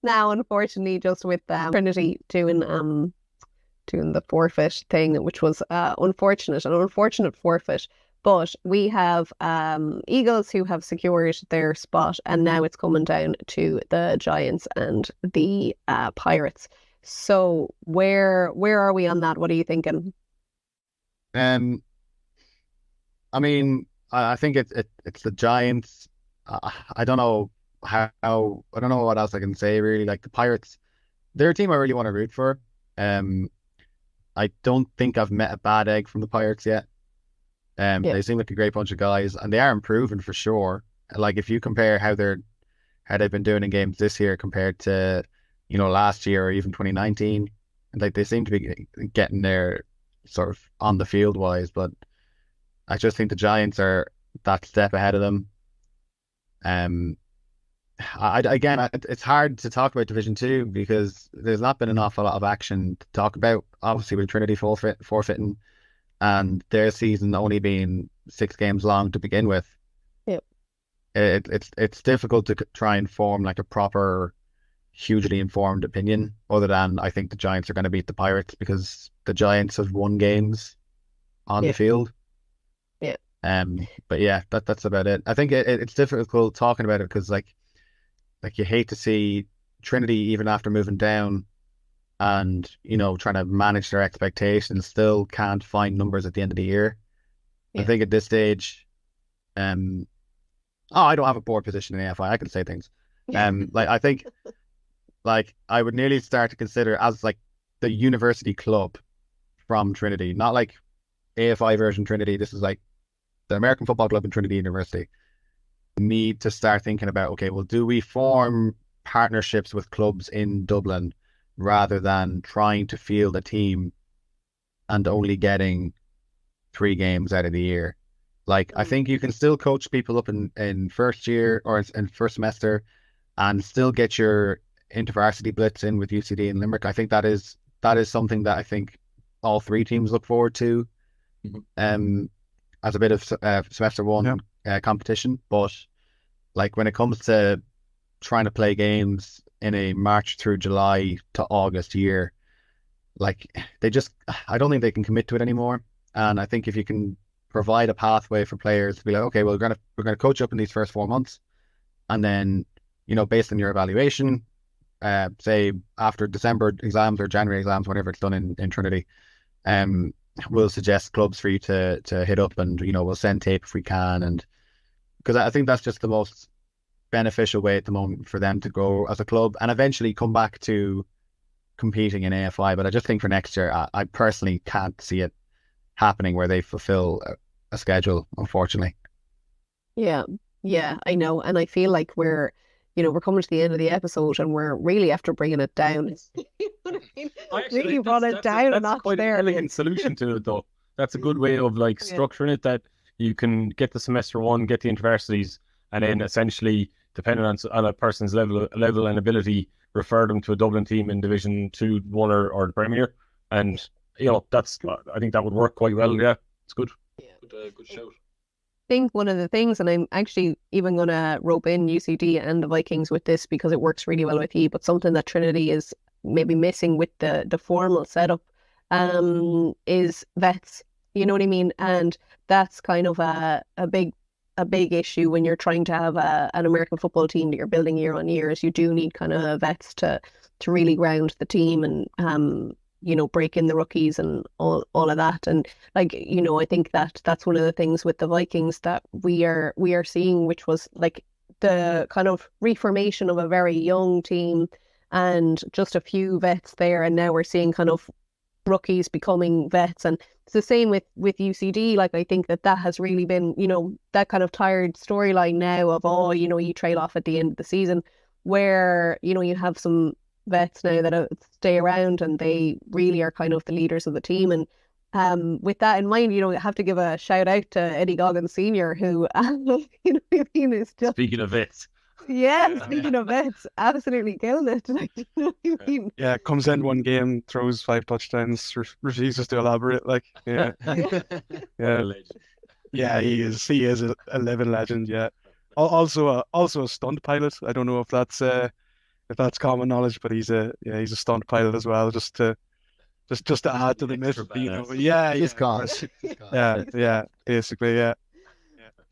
Now, unfortunately, just with Trinity doing the forfeit thing, which was an unfortunate forfeit. But we have Eagles who have secured their spot, and now it's coming down to the Giants and the Pirates. So where are we on that? What are you thinking? I mean, I think it's the Giants. I don't know I don't know what else I can say, really. Like, the Pirates, they're a team I really want to root for. I don't think I've met a bad egg from the Pirates yet. They seem like a great bunch of guys, and they are improving for sure. Like, if you compare how how they've been doing in games this year compared to, last year or even 2019. And like they seem to be getting there sort of on the field wise, but I just think the Giants are that step ahead of them. It's hard to talk about Division 2 because there's not been an awful lot of action to talk about. Obviously, with Trinity forfeiting and their season only being 6 games long to begin with. Yep. It's difficult to try and form like a proper, hugely informed opinion other than I think the Giants are going to beat the Pirates because the Giants have won games on the field. Yeah. But yeah, that's about it. I think it's difficult talking about it because like you hate to see Trinity even after moving down and trying to manage their expectations still can't find numbers at the end of the year. Yeah. I think at this stage, I don't have a board position in AFI. I can say things. I think like I would nearly start to consider as like the university club from Trinity, not like AFI version Trinity. This is like the American Football Club in Trinity University. Need to start thinking about, okay, well, do we form partnerships with clubs in Dublin rather than trying to field a team and only getting 3 games out of the year? Like, I think you can still coach people up in first year or in first semester and still get your intervarsity blitz in with UCD and Limerick. I think that is something that I think all 3 teams look forward to as a bit of semester 1 competition. But like when it comes to trying to play games in a March through July to August year, like I don't think they can commit to it anymore. And I think if you can provide a pathway for players to be like, okay, well, we're gonna coach up in these first 4 months, and then based on your evaluation, say after December exams or January exams, whenever it's done in Trinity, we'll suggest clubs for you to hit up, and we'll send tape if we can, and because I think that's just the most beneficial way at the moment for them to grow as a club and eventually come back to competing in AFI. But I just think for next year, I personally can't see it happening where they fulfill a schedule, unfortunately. Yeah, I know, and I feel like we're coming to the end of the episode and we're really after bringing it down. You know what I mean? Really brought it down a notch quite there. An elegant solution to it, though. That's a good way of like structuring it, that you can get the semester 1, get the intervarsities, and then essentially, depending on a person's level and ability, refer them to a Dublin team in Division 2, 1 or the Premier. And that's I think that would work quite well. Yeah, it's good. Yeah. Good shout. I think one of the things, and I'm actually even going to rope in UCD and the Vikings with this because it works really well with you, but something that Trinity is maybe missing with the formal setup is vets. You know what I mean? And that's kind of a big issue when you're trying to have an American football team that you're building year on year, is you do need kind of vets to really ground the team and break in the rookies and all of that. And like, I think that's one of the things with the Vikings that we are seeing, which was like the kind of reformation of a very young team and just a few vets there. And now we're seeing kind of rookies becoming vets. And it's the same with UCD. Like, I think that has really been, that kind of tired storyline now of, you trail off at the end of the season, where, you have some vets now that stay around and they really are kind of the leaders of the team. And with that in mind, I have to give a shout out to Eddie Goggins Senior, who is just, speaking of vets. Speaking of vets, absolutely killing it. Like, Yeah, comes in one game, throws 5 touchdowns, refuses to elaborate. Like, yeah, yeah, he is a living legend. Yeah, also a stunt pilot. I don't know if that's common knowledge, but he's a stunt pilot as well, just to add to the myth. Just cause. Yeah, basically, yeah.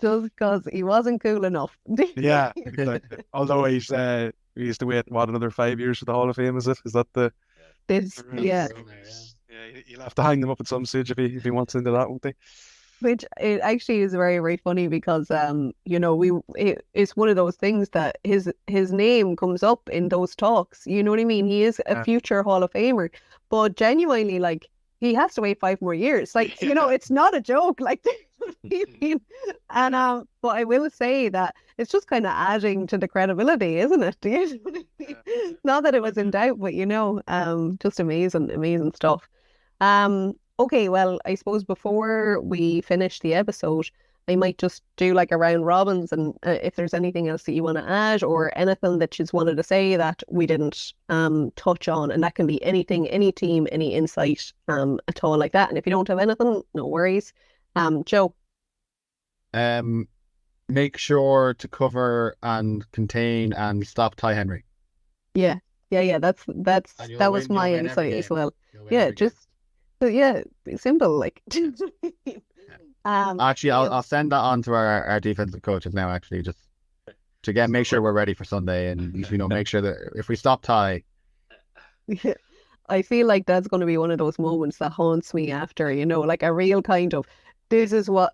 Just because he wasn't cool enough. Yeah, exactly. Although he used to wait another 5 years for the Hall of Fame. Is that the? Yeah. Yeah, he'll have to hang them up at some stage if he wants into that, won't he? Which it actually is very, very funny because it's one of those things that his name comes up in those talks. You know what I mean? He is a future Hall of Famer, but genuinely, like, he has to wait 5 more years. Like, it's not a joke. Like, And but I will say that it's just kind of adding to the credibility, isn't it? Do you know what I mean? Not that it was in doubt, but just amazing stuff. Okay, well, I suppose before we finish the episode, I might just do like a round robins, and if there's anything else that you want to add or anything that you just wanted to say that we didn't touch on, and that can be anything, any team, any insight at all like that. And if you don't have anything, no worries. Joe. Make sure to cover and contain and stop Ty Henry. Yeah. That was my insight as well. Yeah, simple like. Actually, I'll send that on to our defensive coaches now. Actually, just to make sure we're ready for Sunday, and make sure that if we stop Ty. I feel like that's going to be one of those moments that haunts me after, like a real kind of. This is what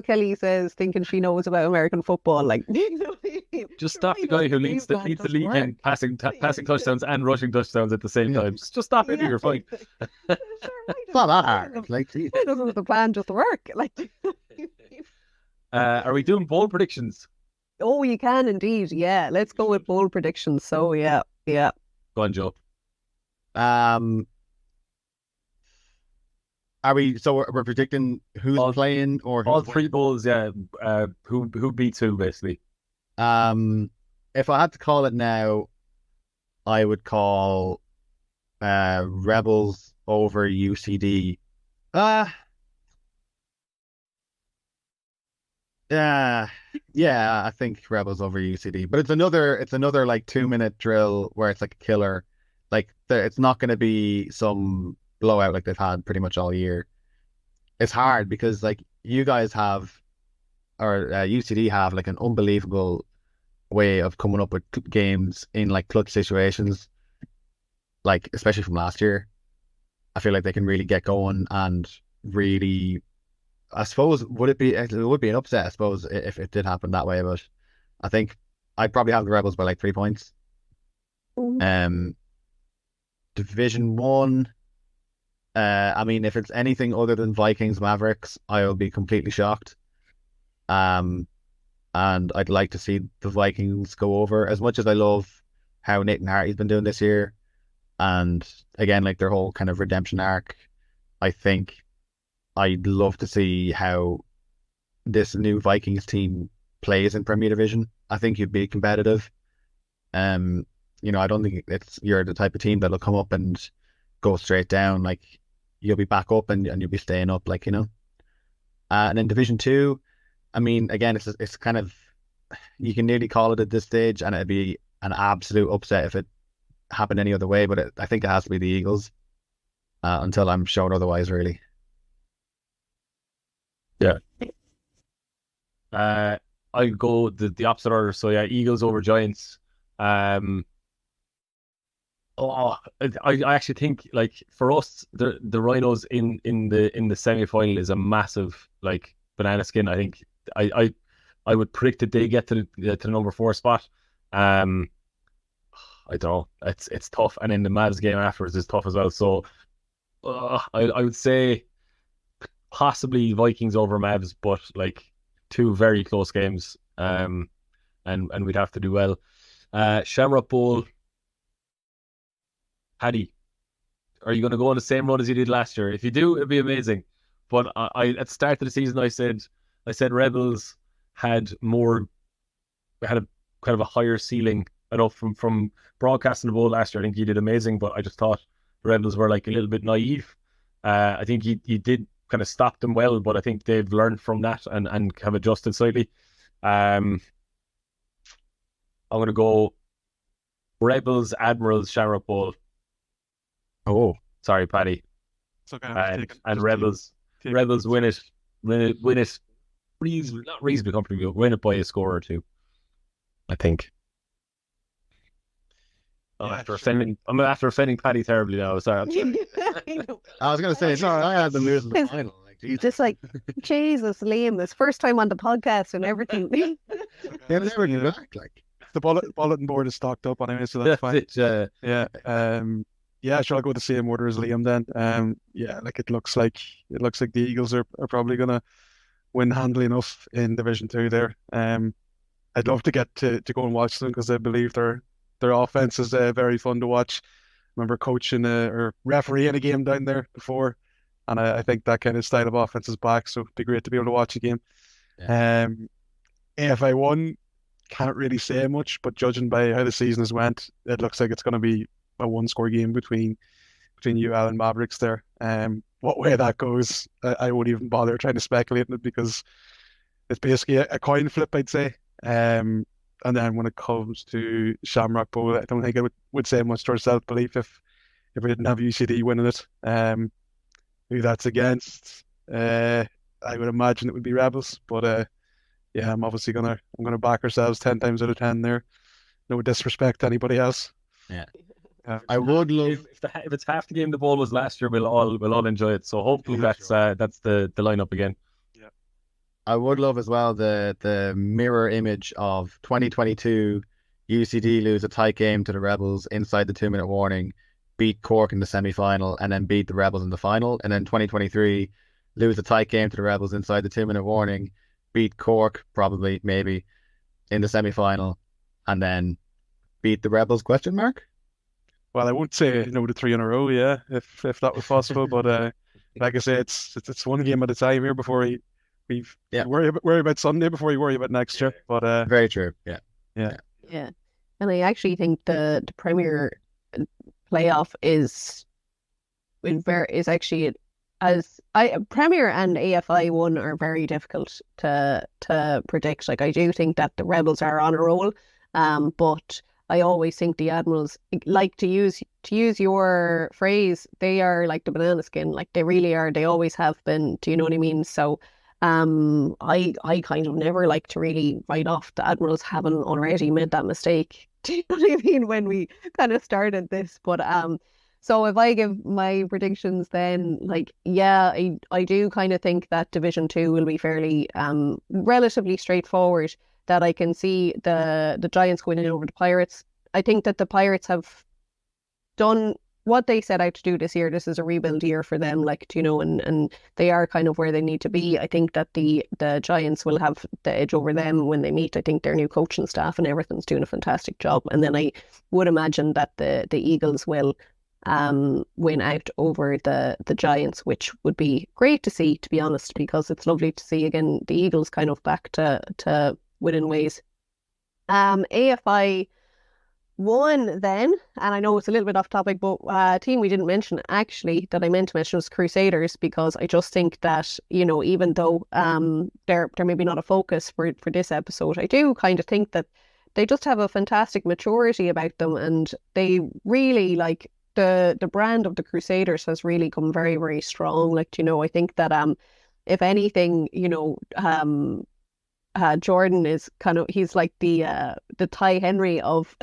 Kelly says, thinking she knows about American football. Like, just stop the guy who leads the league in passing touchdowns and rushing touchdowns at the same time. Just stop it. You're fine. It's not that hard. Like, doesn't the plan just work? Like, are we doing bold predictions? Oh, you can indeed. Yeah, let's go with bold predictions. So yeah. Go on, Joe. Are we? So we're predicting who's playing or all three bowls? Yeah. Who beats who basically? If I had to call it now, I would call Rebels over UCD. Yeah, I think Rebels over UCD. But it's another like 2-minute drill where it's like a killer. Like it's not going to be some blowout like they've had pretty much all year. It's hard because like you guys have, or UCD have like an unbelievable way of coming up with games in like clutch situations, like especially from last year. I feel like they can really get going and really, I suppose, it would be an upset, I suppose, if it did happen that way. But I think I'd probably have the Rebels by like 3 points. Division 1, I mean, if it's anything other than Vikings Mavericks, I'll be completely shocked. And I'd like to see the Vikings go over, as much as I love how Nathan Harty's been doing this year. And again, like their whole kind of redemption arc, I think I'd love to see how this new Vikings team plays in Premier Division. I think you'd be competitive. I don't think you're the type of team that'll come up and go straight down. Like you'll be back up and you'll be staying up, like, and then Division 2, I mean, again, it's kind of, you can nearly call it at this stage, and it'd be an absolute upset if it happened any other way, but I think it has to be the Eagles until I'm shown otherwise, really. Yeah. I'd go the opposite order. So yeah, Eagles over Giants. I actually think, like, for us, the Rhinos in the semi-final is a massive like banana skin. I think I would predict that they get to the number 4 spot. I don't know. It's tough, and then the Mavs game afterwards is tough as well. So I would say possibly Vikings over Mavs, but like 2 very close games. And we'd have to do well. Shamrock Bowl. Paddy, are you going to go on the same run as you did last year? If you do, it'd be amazing. But I at the start of the season, I said Rebels had a kind of a higher ceiling. I know from broadcasting the bowl last year, I think you did amazing, but I just thought the Rebels were like a little bit naive. I think you did kind of stop them well, but I think they've learned from that and have adjusted slightly. I'm going to go Rebels, Admirals, Shamrock Bowl. Oh, sorry, Paddy. It's okay. And Rebels win it reasonably, not reasonably comfortably, but win it by a score or 2, I think. I'm after offending Paddy terribly now. Sorry. I was going to say, sorry, I had them lose in the final. Like, just like, Jesus, Liam, it's first time on the podcast and everything. They never get back, like. The bulletin board is stocked up anyway, so that's fine. Sure, I'll go with the same order as Liam then. Like it looks like the Eagles are probably gonna win handily enough in Division 2 there. I'd love to get to go and watch them because I believe their offense is very fun to watch. Remember coaching or refereeing a game down there before, and I think that kind of style of offense is back, so it'd be great to be able to watch a game. Yeah. AFI 1, can't really say much, but judging by how the season has went, it looks like it's going to be a one-score game between UL and Mavericks there. What way that goes, I won't even bother trying to speculate on it because it's basically a coin flip, I'd say. And then when it comes to Shamrock Bowl, I don't think I would say much towards self-belief if we didn't have UCD winning it. Who that's against, I would imagine it would be Rebels, but yeah, I'm obviously gonna back ourselves 10 times out of 10 there. No disrespect to anybody else. Yeah. I would love if it's half the game the ball was last year, we'll all enjoy it. So hopefully that's the lineup again. I would love as well the mirror image of 2022 UCD lose a tight game to the Rebels inside the 2-minute warning, beat Cork in the semi-final, and then beat the Rebels in the final. And then 2023 lose a tight game to the Rebels inside the 2-minute warning, beat Cork probably maybe in the semi-final, and then beat the Rebels ? Well, I won't say no to 3 in a row, yeah, if that was possible. But like I say, it's one game at a time here before we worry about Sunday before we worry about next year. But very true. Yeah. And I actually think the Premier playoff is actually Premier and AFI 1 are very difficult to predict. Like I do think that the Rebels are on a roll, but I always think the Admirals, like to use your phrase, they are like the banana skin. Like they really are. They always have been. Do you know what I mean? So I kind of never like to really write off the Admirals having already made that mistake. Do you know what I mean? When we kind of started this, but so if I give my predictions, then like yeah, I do kind of think that Division 2 will be fairly relatively straightforward. That I can see the Giants going in over the Pirates. I think that the Pirates have done what they set out to do this year. This is a rebuild year for them, like, you know, and they are kind of where they need to be. I think that the Giants will have the edge over them when they meet. I think their new coaching staff and everything's doing a fantastic job. And then I would imagine that the Eagles will win out over the Giants, which would be great to see, to be honest, because it's lovely to see again the Eagles kind of back to winning ways. AFI 1 then, and I know it's a little bit off topic, but a team we didn't mention actually that I meant to mention was Crusaders, because I just think that, you know, even though they're maybe not a focus for this episode, I do kind of think that they just have a fantastic maturity about them, and they really like the brand of the Crusaders has really come very, very strong. Like, you know, I think that if anything, you know, Jordan is kind of, he's like the Ty Henry of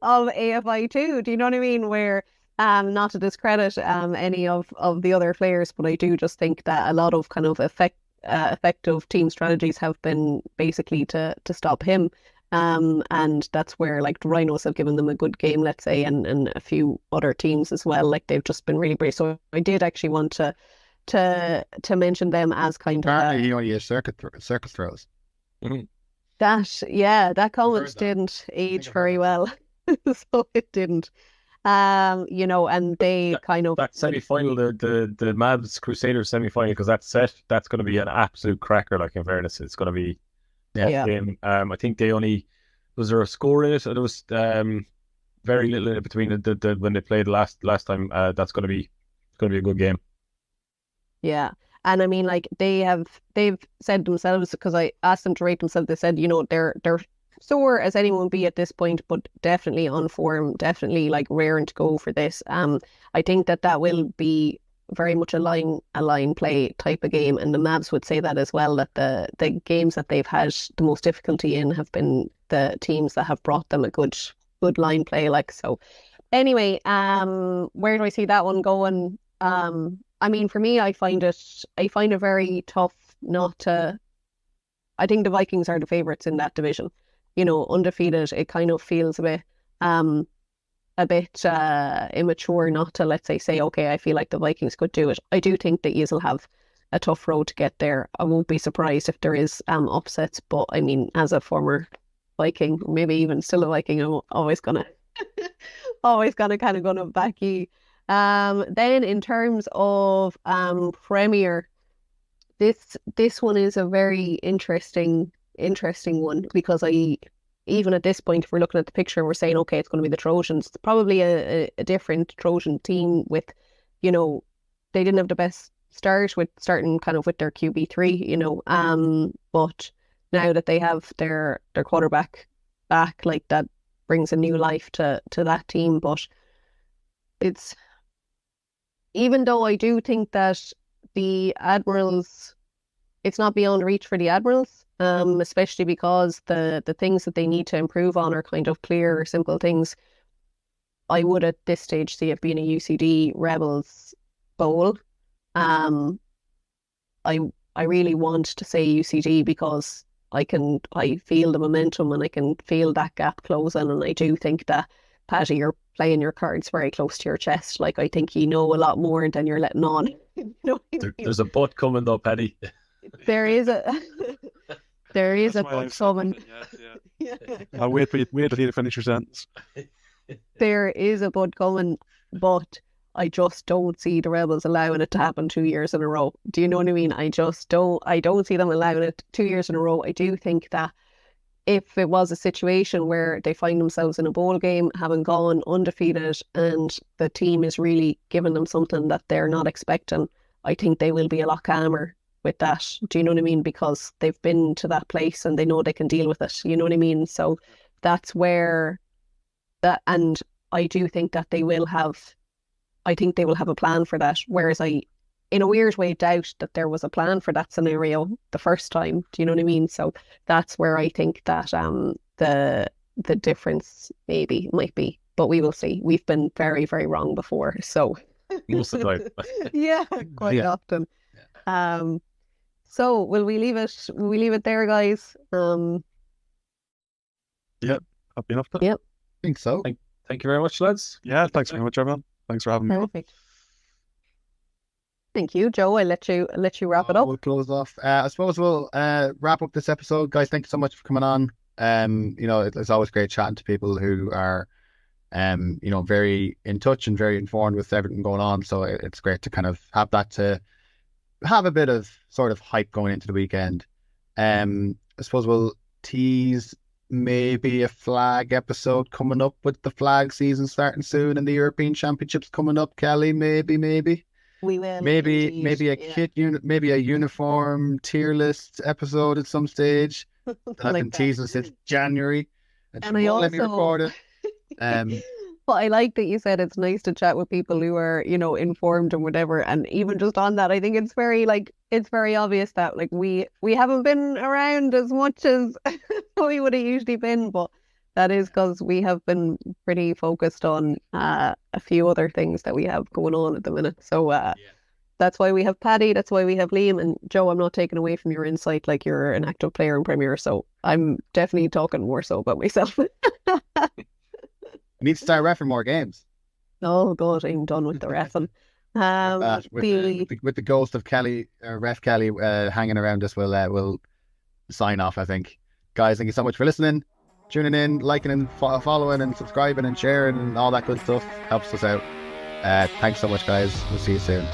AFI 2. Do you know what I mean? Where not to discredit any of the other players, but I do just think that a lot of kind of effective team strategies have been basically to stop him. And that's where like the Rhinos have given them a good game, let's say, and a few other teams as well. Like they've just been really great. So I did actually want to mention them as kind apparently he only used circus throws. Mm-hmm. That comment didn't age very well. So it didn't. You know, and they that semi-final, the Mavs Crusaders semi-final, because that's going to be an absolute cracker. Like, in fairness, it's going to be game. I think they only, was there a score in it? There was very little in it between the when they played last time. That's going to be a good game. Yeah. And I mean, like they've said themselves, because I asked them to rate themselves, they said, you know, they're sore as anyone would be at this point, but definitely on form, definitely like raring to go for this. I think that will be very much a line play type of game, and the Mavs would say that as well, that the games that they've had the most difficulty in have been the teams that have brought them a good line play. Like, so anyway, where do I see that one going? I mean, for me, I find it very tough not to. I think the Vikings are the favourites in that division. You know, undefeated, it kind of feels a bit immature not to, let's say, okay, I feel like the Vikings could do it. I do think that you'll have a tough road to get there. I won't be surprised if there is upsets, but I mean, as a former Viking, maybe even still a Viking, I'm always gonna kind of gonna back you. Then in terms of Premier, this one is a very interesting one, because even at this point, if we're looking at the picture, we're saying, okay, it's going to be the Trojans. It's probably a different Trojan team with, they didn't have the best start with starting kind of with their QB3, but now that they have their quarterback back, like, that brings a new life to that team. But it's, even though I do think that the Admirals, it's not beyond reach for the Admirals, especially because the things that they need to improve on are kind of clear, simple things. I would at this stage see it being a UCD Rebels bowl. I really want to say UCD because I feel the momentum and I can feel that gap closing, and I do think that, Paddy, you're playing your cards very close to your chest. Like, I think you know a lot more than you're letting on. There's a butt coming though, Paddy. There is a That's a my butt life coming. Yeah. I'll wait for you to finish your sentence. There is a bud coming, but I just don't see the Rebels allowing it to happen 2 years in a row. Do you know what I mean? I don't see them allowing it 2 years in a row. I do think that if it was a situation where they find themselves in a bowl game, having gone undefeated, and the team is really giving them something that they're not expecting, I think they will be a lot calmer with that. Do you know what I mean? Because they've been to that place and they know they can deal with it. You know what I mean? So that's where that, and I do think that they will have a plan for that. Whereas I, in a weird way, doubt that there was a plan for that scenario the first time. Do you know what I mean? So that's where I think that the difference might be. But we will see. We've been very, very wrong before. So Most of the time. yeah, quite often. So will we leave it? Will we leave it there, guys? Happy enough. Yep. I think so. Thank you very much, lads. Yeah, thanks very much, everyone. Thanks for having me. Perfect. Thank you, Joe. I'll let you wrap it up. We'll close off. I suppose we'll wrap up this episode, guys. Thank you so much for coming on. It's always great chatting to people who are, very in touch and very informed with everything going on. So it's great to kind of have that, to have a bit of sort of hype going into the weekend. I suppose we'll tease maybe a flag episode coming up, with the flag season starting soon and the European Championships coming up. Kelly, maybe. We will. Maybe indeed. a kit unit, maybe a uniform tier list episode at some stage. I've Like been that. teasing since January, and And she I won't let me also- record it. But I like that you said it's nice to chat with people who are, informed and whatever. And even just on that, I think it's very obvious that, like, we haven't been around as much as we would have usually been, but that is because we have been pretty focused on a few other things that we have going on at the minute. So that's why we have Paddy, that's why we have Liam, and Joe, I'm not taking away from your insight, like, you're an active player in Premier, so I'm definitely talking more so about myself. We need to start refereeing more games. Oh God, I'm done with the reffing. With the ghost of Kelly, Ref Kelly, hanging around us, we'll sign off, I think. Guys, thank you so much for listening, tuning in, liking and following and subscribing and sharing and all that good stuff. Helps us out. Thanks so much, guys. We'll see you soon.